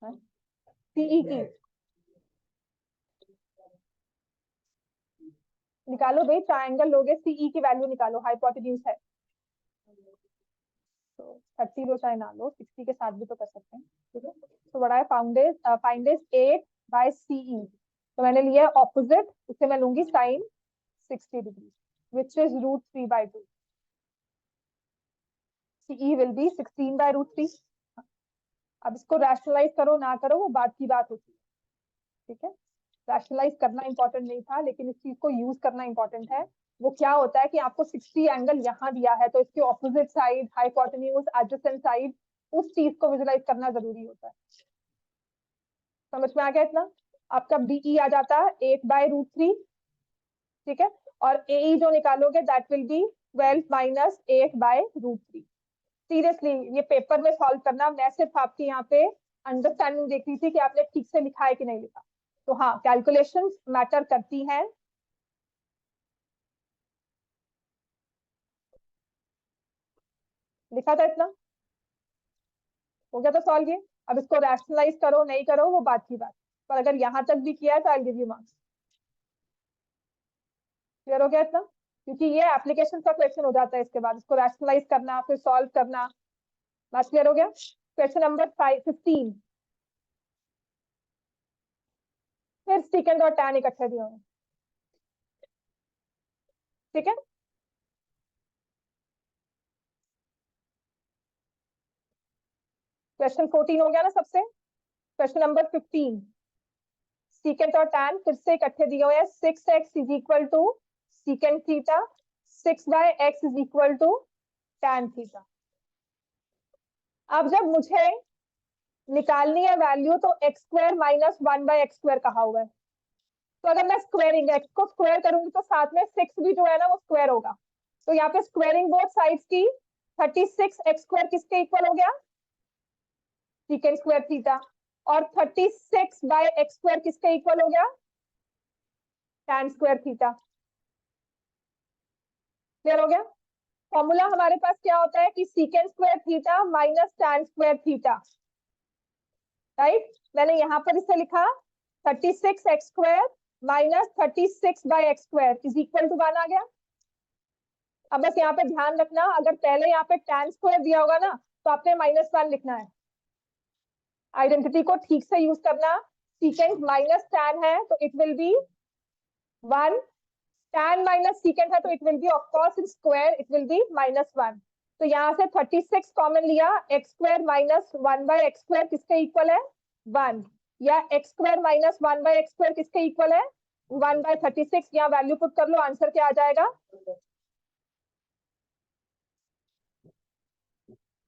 सीई की निकालो भाई, ट्रायंगल लोगे, सीई की वैल्यू निकालो, हाइपोटेन्यूज है। तो 30 लो चाहे ना लो, 60 के साथ भी तो कर सकते हैं, ठीक है। तो बड़ा है फाइंड इज 8 बाय सीई, तो मैंने लिया है ऑपोजिट, उसे मैं लूंगी sine 60 degree, which is √3/2. CE will be 16/√3. अब इसको रैशनलाइज करो ना करो वो बात की बात होती है, ठीक है. रैशनलाइज करना इंपॉर्टेंट नहीं था, लेकिन इस चीज को यूज करना इंपॉर्टेंट है. वो क्या होता है कि आपको 60 एंगल यहाँ दिया है, तो इसके opposite side, hypotenuse, adjacent side, उस चीज को विजुलाइज करना जरूरी होता है. समझ में आ गया इतना. आपका बीई आ जाता है 8/√3, ठीक है. और एई जो निकालोगे that will be 12 minus 8/√3. Seriously ये पेपर में सॉल्व करना, मैं सिर्फ आपकी यहाँ पे अंडरस्टैंडिंग देख रही थी कि आपने ठीक से लिखा है कि नहीं लिखा. तो हाँ, कैलकुलेशंस मैटर करती हैं. लिखा था इतना, हो गया तो सॉल्व ये. अब इसको रैशनलाइज करो नहीं करो वो बात की बात, पर अगर यहाँ तक भी किया है तो I give you marks. Clear हो गया इतना, क्योंकि ये एप्लीकेशन का क्वेश्चन हो जाता है, इसके बाद इसको रैशनलाइज करना फिर सॉल्व करना. बात क्लियर हो गया. Question number 15. फिर सेकंड और टैन इकट्ठे दिए हुए, ठीक है. क्वेश्चन 14 हो गया ना सबसे. Question number 15. सीकेंट और टैन फिर से इकट्ठे दिए हुए हैं. 6x is equal to secant theta, 6/x is equal to tan theta. अब जब मुझे निकालनी है वैल्यू, तो x² माइनस 1/x² कहा हुआ है. तो अगर मैं स्क्वायरिंग x को स्क्वायर करूंगी तो साथ में 6 भी जो है ना वो स्क्वायर होगा. तो यहाँ पे स्क्वायरिंग बोथ साइड्स की 36x² किसके इक्वल हो गया, सीकेंट स्क्वायर थीटा. और 36/x² किसके इक्वल हो गया, टैन स्क्वायर थीटा. क्लियर हो गया. फॉर्मूला हमारे पास क्या होता है कि secant square theta minus tan square theta, right. मैंने यहाँ पर इसे लिखा 36x² minus 36/x² is equal to 1 आ गया. अब बस यहाँ पे ध्यान रखना, अगर पहले यहाँ पे टैन स्क्वायर दिया होगा ना तो आपने -1 लिखना है. आइडेंटिटी को ठीक से यूज करना. सीकेंट माइनस टैन है तो it will be 1, tan minus secant है तो it will be of course in square, it will be -1. तो यहाँ से 36 कॉमन लिया, x² माइनस 1/x² किसके इक्वल है, 1. या x² माइनस 1/x² किसके इक्वल है, 1/36. यहाँ वैल्यू पुट कर लो, आंसर क्या आ जाएगा.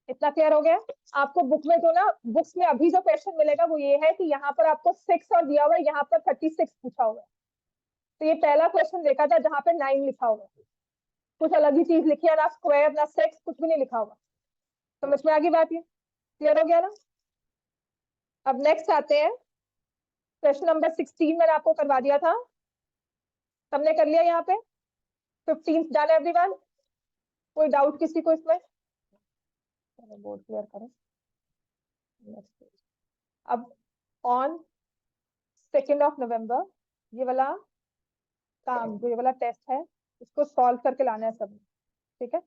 इतना क्लियर हो गया. आपको बुक में जो ना, बुक्स में अभी जो क्वेश्चन मिलेगा वो ये है कि यहाँ पर आपको 6 और दिया हुआ है, यहाँ पर 36 पूछा हुआ है. तो ये पहला क्वेश्चन देखा था जहाँ पे 9 लिखा हुआ है, कुछ अलग ही चीज लिखी है, ना स्क्वायर ना 6, कुछ भी नहीं लिखा हुआ. समझ में आ गई बात, ये क्लियर हो गया ना. अब नेक्स्ट आते हैं. क्वेश्चन नंबर 16 मैंने आपको करवा दिया था, सबने कर लिया यहाँ पे. 15 डन एवरीवन. कोई डाउट किसी को इसमें, बोर्ड क्लियर करो. अब ऑन 2 नवंबर ये वाला काम, जो ये वाला टेस्ट है, इसको सॉल्व करके लाना है सब, ठीक है.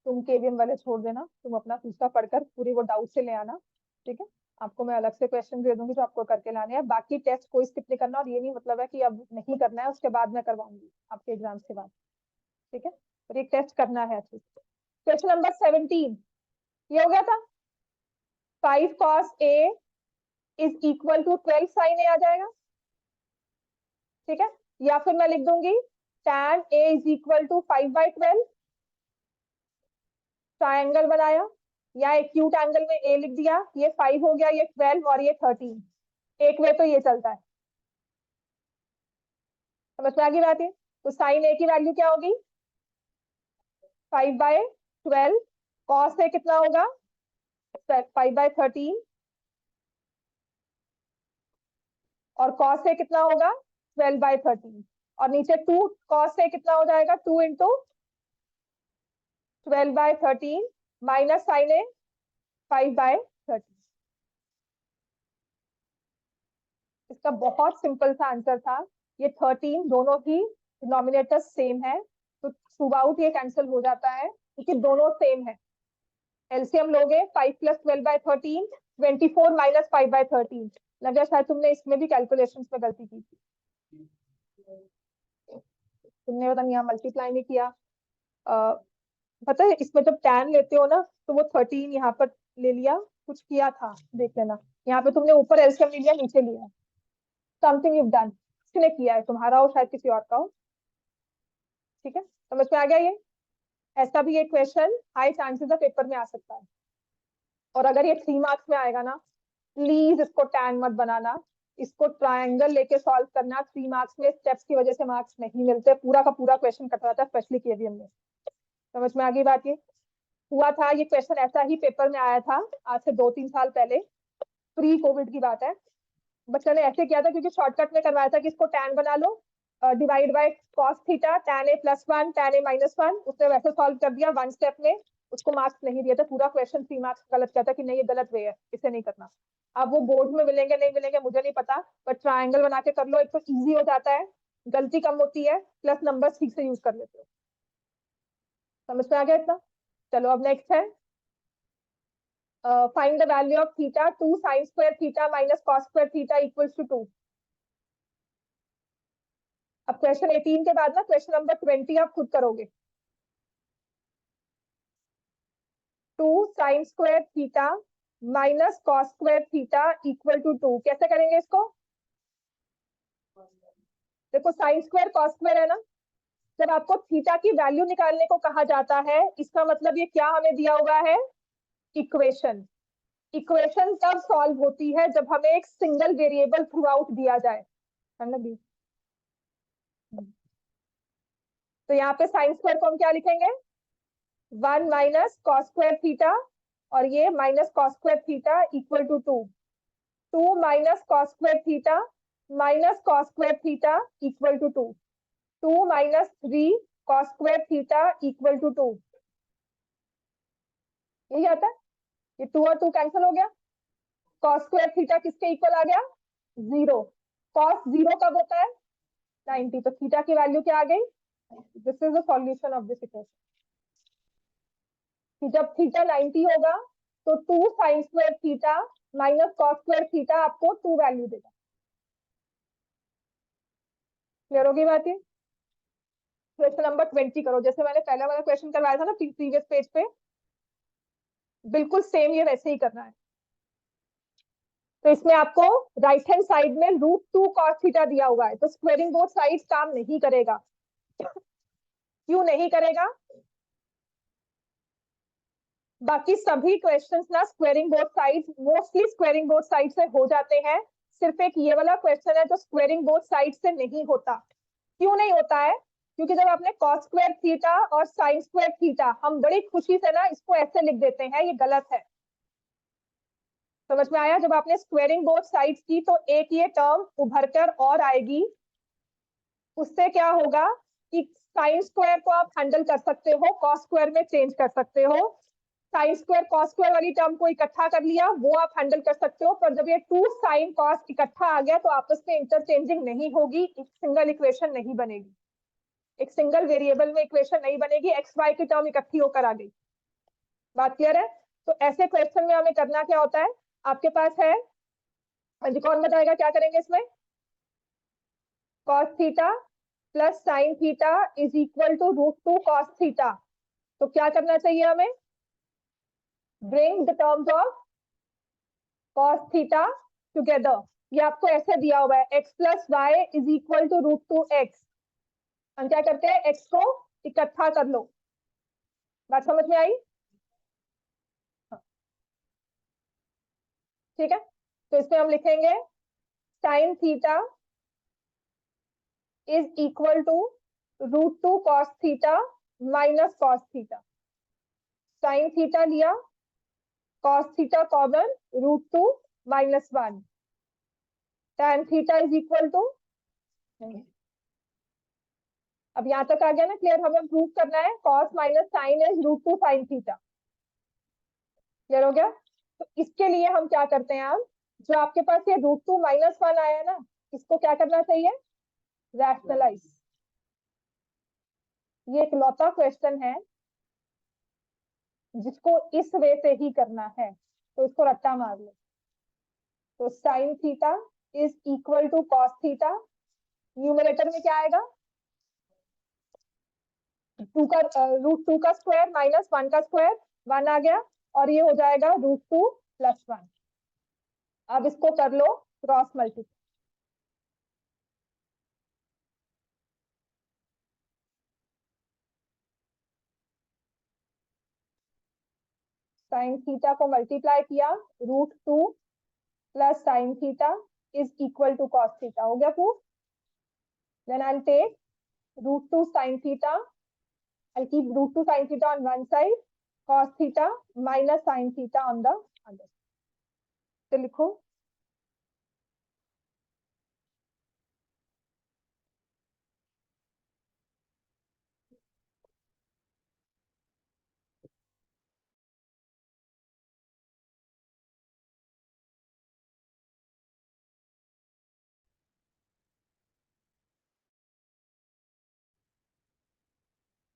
तुम केवीएम वाले छोड़ देना, तुम अपना दूसरा पढ़कर पूरी वो डाउट से ले आना, ठीक है. आपको मैं अलग से क्वेश्चन दे दूंगी जो आपको करके लाने हैं. बाकी टेस्ट कोई स्किप नहीं करना, और ये नहीं मतलब है कि अब नहीं करना है, उसके बाद मैं करवाऊंगी आपके एग्जाम्स के बाद, ठीक है. और ये टेस्ट करना है अच्छे से. क्वेश्चन नंबर 17 ये हो गया था. 5 cos A is equal to 12 sin A आ जाएगा, ठीक है. या फिर मैं लिख दूंगी tan A is equal to 5/12. Triangle बनाया, या एक्यूट एंगल में A लिख दिया. ये 5 हो गया, ये 12 और ये 13. एक वे तो ये चलता है. समझ में आ गई बात है. तो साइन A की वैल्यू क्या होगी, 5/12. कॉस A कितना होगा, 5/13. और कॉस A कितना होगा, 12/13. और नीचे 2 cos A कितना हो जाएगा, 2 इंटू 12/13 माइनस साइन A 5/13. इसका बहुत सिंपल सा आंसर था. ये 13 दोनों ही डिनोमिनेटर सेम है, तो थ्रू आउट ये कैंसिल हो जाता है क्योंकि दोनों सेम है. एलसीएम लोगे 5 + 12/13, 24 - 5/13. लग रहा है शायद तुमने इसमें भी कैलकुलेशंस में गलती की थी। तुमने पता नहीं यहाँ मल्टीप्लाई नहीं किया। पता है इसमें जब tan लेते हो ना तो वो 13 यहाँ पर ले लिया, कुछ किया था देख लेना। यहाँ पे तुमने ऊपर एलसीएम ले लिया, नीचे लिया, समथिंग यू डन, किसने किया है, तुम्हारा हो शायद किसी और का हो। ठीक है, समझ में आ गया ये। ऐसा भी ये क्वेश्चन हाई चांसेस है पेपर में आ सकता है। और अगर ये 3 मार्क्स में आएगा ना, प्लीज इसको टैन मत बनाना, इसको ट्रायंगल लेके सॉल्व करना। 3 मार्क्स में स्टेप्स की वजह से मार्क्स नहीं मिलते, पूरा का पूरा क्वेश्चन कट रहा था स्पेशली केवीएम में। समझ में आ गई बात। ये हुआ था, ये क्वेश्चन ऐसा ही पेपर में आया था आज से 2-3 साल पहले, प्री कोविड की बात है। बच्चा ने ऐसे किया था क्योंकि शॉर्टकट में करवाया था कि इसको टैन बना लो, divide by cos theta, tan A plus 1 tan A minus 1, उसने वैसे सॉल्व कर दिया 1 स्टेप में। उसको मार्क्स नहीं दिया था, पूरा क्वेश्चन 3 मार्क्स गलत किया था कि नहीं ये गलत वे है, इसे नहीं करना। अब वो बोर्ड में मिलेंगे नहीं मिलेंगे मुझे नहीं पता, पर ट्रायंगल बना के कर लो, एक तो ईजी हो जाता है, गलती कम होती है, प्लस नंबर ठीक से यूज कर लेते हो। समझ में आ गया इतना। चलो अब नेक्स्ट है, find the value of theta 2 sine square theta minus cos square theta equals to 2। अब क्वेश्चन 18 के बाद ना क्वेश्चन नंबर 20 आप खुद करोगे। 2 sine square theta minus cos square theta equal to 2, कैसे करेंगे इसको। देखो साइन स्क्वायर कॉस स्क्वायर है ना, जब आपको थीटा की वैल्यू निकालने को कहा जाता है इसका मतलब ये क्या हमें दिया हुआ है, इक्वेशन। इक्वेशन तब सॉल्व होती है जब हमें एक सिंगल वेरिएबल थ्रू आउट दिया जाए, है ना दी। तो यहाँ पे साइन स्क्वायर को हम क्या लिखेंगे, 1 माइनस कॉस स्क्वायर थीटा, और ये minus cos square theta equal to 2। 2 minus cos square theta minus cos square theta equal to 2। 2 minus 3 cos square theta equal to 2। यही आता है, ये 2 और 2 कैंसिल हो गया, कॉस स्क्वायर थीटा किसके इक्वल आ गया, 0। कॉस 0 कब होता है, 90, तो थीटा की वैल्यू क्या आ गई, this is the solution of this equation. कि जब थीटा 90 होगा तो 2 sine square theta minus cos square theta आपको 2 वैल्यू देगा। क्लियर होगी बात ये। क्वेश्चन नंबर 20 करो, जैसे मैंने पहला वाला क्वेश्चन करवाया था ना प्रीवियस पेज पे, बिल्कुल सेम ये वैसे ही करना है। तो इसमें आपको राइट हैंड साइड में √2 कॉस थीटा दिया हुआ है, तो स्क्वेयरिंग बोथ साइड्स काम नहीं करेगा। क्यों नहीं करेगा, बाकी सभी क्वेश्चंस ना squaring both sides, mostly squaring both side से हो जाते हैं, सिर्फ एक ये वाला क्वेश्चन है जो स्क्वेयरिंग बोथ साइड से नहीं होता। क्यों नहीं होता है, क्योंकि जब आपने कॉस स्क्वायर थीटा और साइन स्क्वायर थीटा, हम बड़ी खुशी से ना इसको ऐसे लिख देते हैं, ये गलत है। समझ में आया, जब आपने स्क्वेयरिंग बोथ साइड्स की तो एक ये टर्म उभर कर और आएगी, उससे क्या होगा कि साइन स्क्वायर को आप हैंडल कर सकते हो, कॉस स्क्वायर में चेंज कर सकते हो। साइन स्क्वायर कॉस स्क्वायर वाली टर्म को इकट्ठा कर लिया, वो आप हैंडल कर सकते हो, पर जब ये 2 साइन कॉस इकट्ठा आ गया तो आपस में इंटरचेंजिंग नहीं होगी, एक सिंगल इक्वेशन नहीं बनेगी, एक सिंगल वेरिएबल में इक्वेशन नहीं बनेगी, एक्स वाई की टर्म इकट्ठी होकर आ गई। बात क्लियर है। तो ऐसे क्वेश्चन में हमें करना क्या होता है, आपके पास है, कौन बताएगा क्या करेंगे इसमें, cos theta plus sine theta is equal to √2 cos theta. तो क्या करना चाहिए हमें, bring the terms of cos theta together. ये आपको ऐसे दिया हुआ है, x plus y is equal to √2x। हम क्या करते हैं, x को इकट्ठा कर लो। बात समझ में आई, ठीक है। तो इसमें हम लिखेंगे sine theta is equal to √2 cos theta minus cos theta. Sine theta लिया, cos theta common, √2 minus 1, tan theta is equal to, अब यहां तक आ गया ना क्लियर, हमें प्रूव करना है cos minus sine is √2 sine theta. Clear हो गया। तो इसके लिए हम क्या करते हैं, आप जो आपके पास ये √2 माइनस 1 आया है ना, इसको क्या करना चाहिए, रैशनलाइज। ये एक लौता क्वेश्चन है जिसको इस वे से ही करना है, तो इसको रट्टा मार लो। तो sine theta is equal to cos theta, numerator में क्या आएगा, 2 का √2 का स्क्वायर माइनस 1 का स्क्वायर, 1 आ गया, और ये हो जाएगा √2 + 1। अब इसको कर लो क्रॉस मल्टीप्लाई, साइन थीटा को मल्टीप्लाई किया, √2 + sine theta is equal to cos theta, हो गया proof. Then I will take √2 sin theta, I'll keep √2 sin theta on one side, cos theta minus sin theta on the other. तो लिखो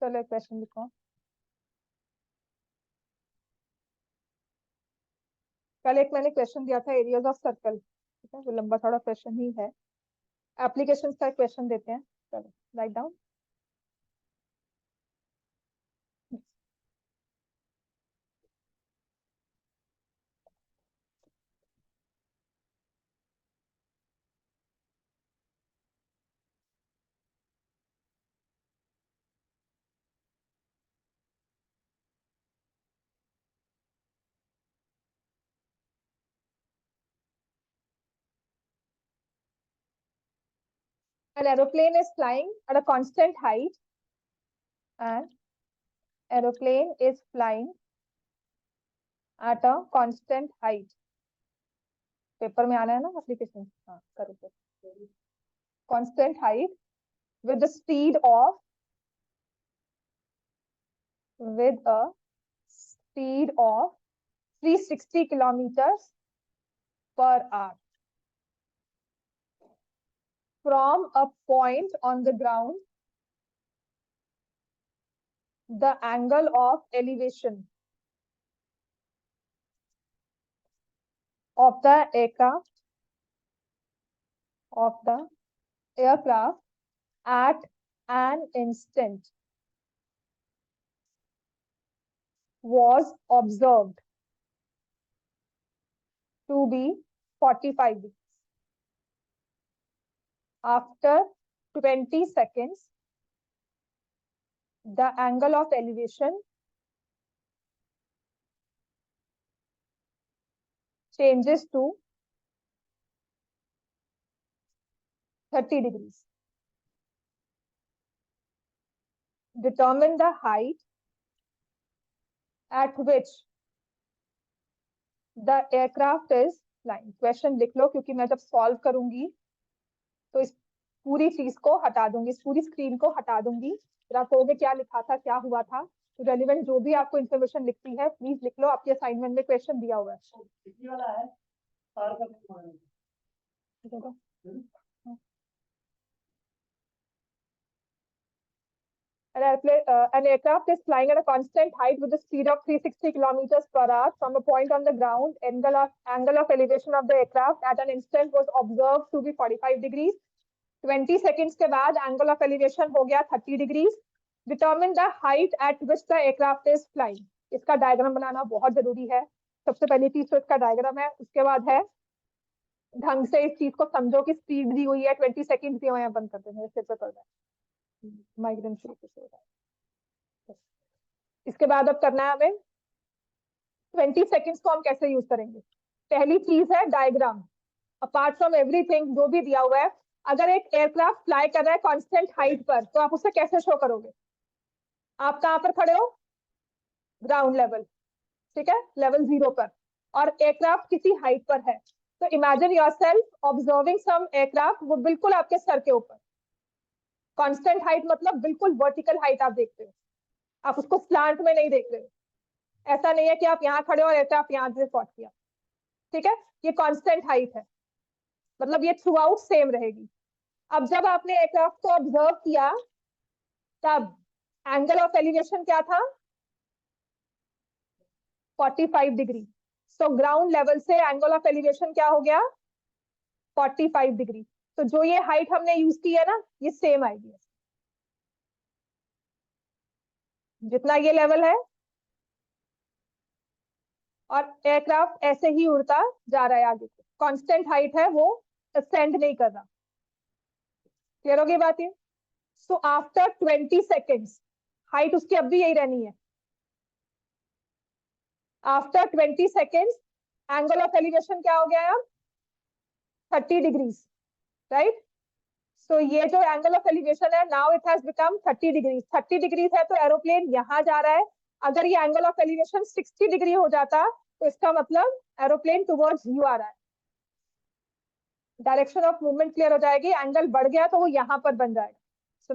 चलो एक question लिखो। कल एक मैंने क्वेश्चन दिया था एरियाज ऑफ सर्कल, ठीक है, वो लंबा थोड़ा क्वेश्चन ही है, एप्लीकेशन का क्वेश्चन देते हैं। चलो write down. An aeroplane is flying at a constant height, and aeroplane is flying at a constant height. Paper में आना है ना एप्लीकेशन, हाँ करो तो। constant height with the speed of with a speed of 360 kilometers per hour from a point on the ground. The angle of elevation of the aircraft at an instant was observed to be 45 degrees. After 20 seconds, the angle of elevation changes to 30 degrees. Determine the height at which the aircraft is flying. Question लिख लो, क्योंकि मैं जब solve करूंगी तो इस पूरी चीज को हटा दूंगी, इस पूरी स्क्रीन को हटा दूंगी, फिर आप कहोगे क्या लिखा था, क्या हुआ था। तो रेलिवेंट जो भी आपको इन्फॉर्मेशन लिखती है प्लीज लिख लो, आपके असाइनमेंट में क्वेश्चन दिया हुआ है। An aircraft is flying at a constant height with a speed of 360 kilometers per hour from a point on the ground. Angle of elevation of the aircraft at an instant was observed to be 45 degrees. 20 seconds के बाद angle of elevation हो गया 30 degrees. Determine the height at which the aircraft is flying. इसका diagram बनाना बहुत जरूरी है। सबसे पहली चीज तो इसका डायग्राम है, उसके बाद है ढंग से इस चीज को समझो कि स्पीड दी हुई है, 20 सेकंड दिए हुए हैं, बंद करते हैं, सिर पे कर रहा है माइग्रेन शुरू से हो रहा है। इसके बाद अब करना है हमें 20 सेकंड्स को हम कैसे यूज करेंगे। पहली चीज है डायग्राम। अपार्ट फ्रॉम एवरीथिंग जो भी दिया हुआ है, अगर एक एयरक्राफ्ट फ्लाई कर रहा है कांस्टेंट हाइट पर, तो आप उसे कैसे शो करोगे। आप कहाँ पर खड़े हो, ग्राउंड लेवल, ठीक है, लेवल 0 पर, और एयरक्राफ्ट किसी हाइट पर है। तो इमेजिन योरसेल्फ ऑब्जर्विंग सम एयरक्राफ्ट, वो बिल्कुल आपके सर के ऊपर। कांस्टेंट हाइट मतलब बिल्कुल वर्टिकल हाइट आप देखते हो, आप उसको स्लांट में नहीं देख रहे हो। ऐसा नहीं है कि आप यहाँ खड़े हो और एयरक्राफ्ट यहाँ से स्पॉट किया, ठीक है, ये कांस्टेंट हाइट है, मतलब ये थ्रू आउट सेम रहेगी। अब जब आपने एयरक्राफ्ट को ऑब्जर्व किया, तब एंगल ऑफ एलिवेशन क्या था, 45 डिग्री। सो ग्राउंड लेवल से एंगल ऑफ एलिवेशन क्या हो गया, 45 डिग्री। तो जो ये हाइट हमने यूज की है ना, ये सेम आएगी जितना ये लेवल है, और एयरक्राफ्ट ऐसे ही उड़ता जा रहा है आगे, कांस्टेंट हाइट है, वो असेंड नहीं कर रहा। क्लियर होगी बात ये? सो आफ्टर 20 सेकेंड्स हाइट उसकी अब भी यही रहनी है। After 20 seconds angle of elevation क्या हो गया है अब, 30 डिग्रीज, राइट। सो ये जो एंगल ऑफ एलिवेशन है, now it has become 30 degrees. 30 degrees है तो एरोप्लेन यहां जा रहा है। अगर ये एंगल ऑफ एलिवेशन 60 डिग्री हो जाता तो इसका मतलब एरोप्लेन टुवर्ड्स यू आ रहा है, डायरेक्शन ऑफ मूवमेंट क्लियर हो जाएगी। एंगल बढ़ गया तो वो यहाँ पर बन जाएगा। So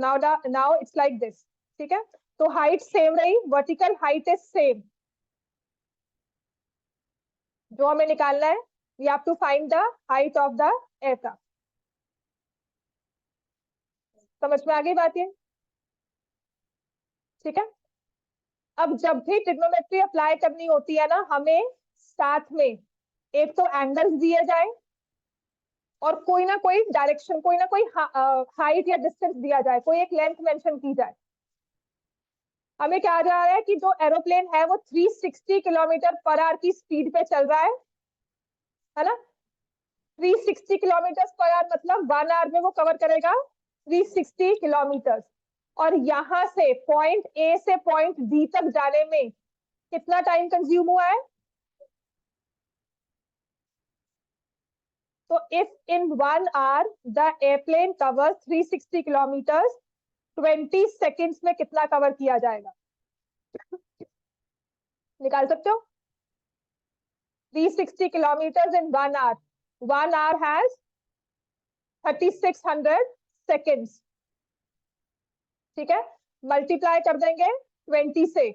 now it's like this, ठीक है। तो हाइट सेम रही, वर्टिकल हाइट इज सेम। जो हमें निकालना है, we have to find the height of the aircraft. समझ में आ गई बात ये? ठीक है। अब जब भी ट्रिग्नोमेट्री अप्लाई करनी होती है ना, हमें साथ में एक तो एंगल्स दिए जाए और कोई ना कोई डायरेक्शन, कोई ना कोई हाइट या डिस्टेंस दिया जाए, कोई एक लेंथ मेंशन की जाए। हमें क्या जा रहा है कि जो एरोप्लेन है वो 360 किलोमीटर पर आवर की स्पीड पे चल रहा है ना। 360 किलोमीटर पर आवर मतलब 1 आवर में वो कवर करेगा 360 किलोमीटर। और यहां से पॉइंट ए से पॉइंट डी तक जाने में कितना टाइम कंज्यूम हुआ है? तो if in 1 hour the airplane covers 360 kilometre, 20 seconds में कितना कवर किया जाएगा? निकाल सकते हो? 360 kilometers in 1 hour. 1 hour has 3600 seconds. ठीक है, मल्टीप्लाई कर देंगे 20 से,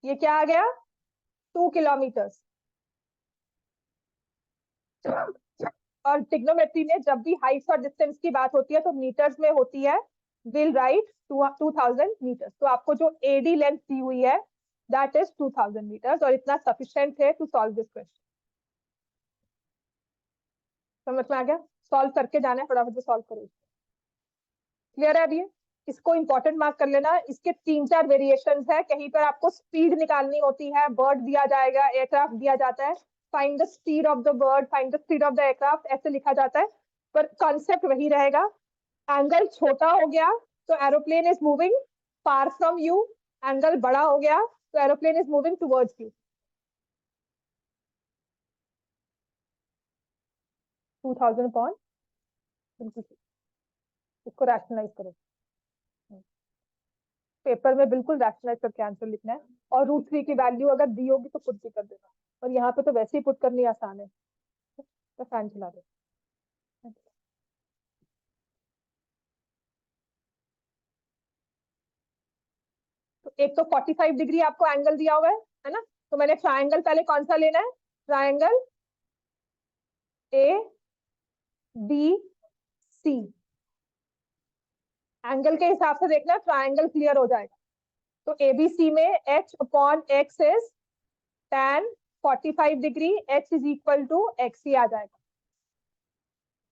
ये क्या आ गया, 2 किलोमीटर्स। और ट्रिग्नोमेट्री में जब भी हाइट और डिस्टेंस की बात होती है तो मीटर्स में होती है। Will write 2000 metres. तो आपको जो एडी लेंथ दी हुई है दैट इज 2000 मीटर्स, और इतना सफिशिएंट है टू सॉल्व दिस क्वेश्चन। समझ में आ गया? सॉल्व करके जाना है, फटाफट से सॉल्व करो। क्लियर है? अब ये इसको इंपॉर्टेंट मार्क कर लेना। इसके 3-4 वेरिएशंस है। कहीं पर आपको स्पीड निकालनी होती है, बर्ड दिया जाएगा, एयरक्राफ्ट दिया जाता है, find the speed of the bird, find the speed of the aircraft, ऐसे लिखा जाता है, पर कॉन्सेप्ट वही रहेगा। एंगल छोटा हो गया तो aeroplane is moving far from you, angle बड़ा हो गया तो aeroplane is moving towards you. 2000 upon, इसको रैशनलाइज करो, पेपर में बिल्कुल रैशनलाइज करके आंसर लिखना है। और √3 की वैल्यू अगर दी होगी तो पुट भी कर देना, और यहाँ पे तो वैसे ही पुट करनी आसान है। तो फैन चला दो। तो एक तो 45 डिग्री आपको एंगल दिया हुआ है ना। तो मैंने ट्राइंगल पहले कौन सा लेना है, triangle A B C. Angle के हिसाब से देखना, ट्राइंगल क्लियर हो जाएगा। तो एबीसी में h upon x is tan 45 degree, h is equal to x ही आ जाएगा।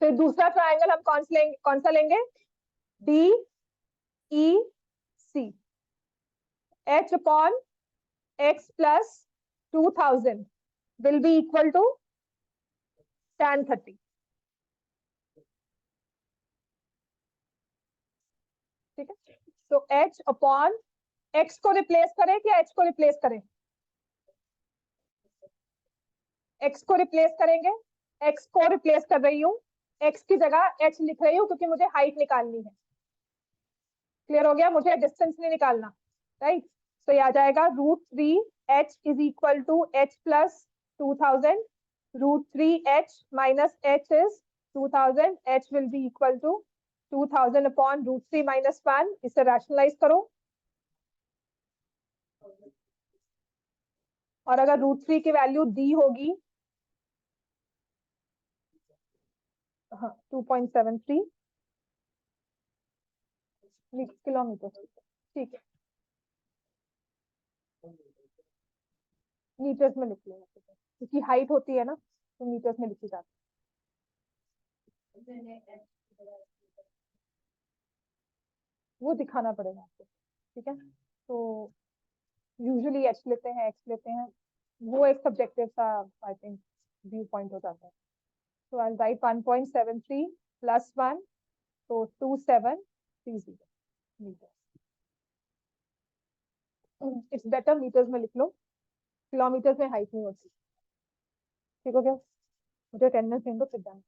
फिर दूसरा ट्राइंगल हम कौन सा लेंगे, D E C. h upon x plus 2000 will be equal to tan 30। ठीक है, तो h अपॉन एक्स को रिप्लेस करें कि h को रिप्लेस करें? x को रिप्लेस करेंगे, x को रिप्लेस कर रही हूँ, x की जगह h लिख रही हूँ क्योंकि मुझे हाइट निकालनी है। क्लियर हो गया? मुझे डिस्टेंस नहीं निकालना, राइट। तो ये आ जाएगा √3h is equal to h plus 2000। √3h minus h is 2000, h will be equal to 2000 upon √3 minus 1। इसे रैशनलाइज करो, और अगर √3 की वैल्यू दी होगी, हाँ 2.73 किलोमीटर, ठीक है। मीटर्स में लिख लो क्योंकि हाइट होती है ना तो मीटर्स में लिखी जाती है, वो दिखाना पड़ेगा आपको। ठीक है, तो यूजुअली एच लेते हैं, एक्स लेते हैं, वो एक सब्जेक्टिव सा आई थिंक व्यू पॉइंट हो जाता है। तो आई राइट 1.73 प्लस 1 तो 2730 मीटर। इट्स बेटर मीटर्स में लिख लो, किलोमीटर्स में हाइट नहीं होती। ठीक हो गया, मुझे अटेंडेंस देंगे फिर जाना।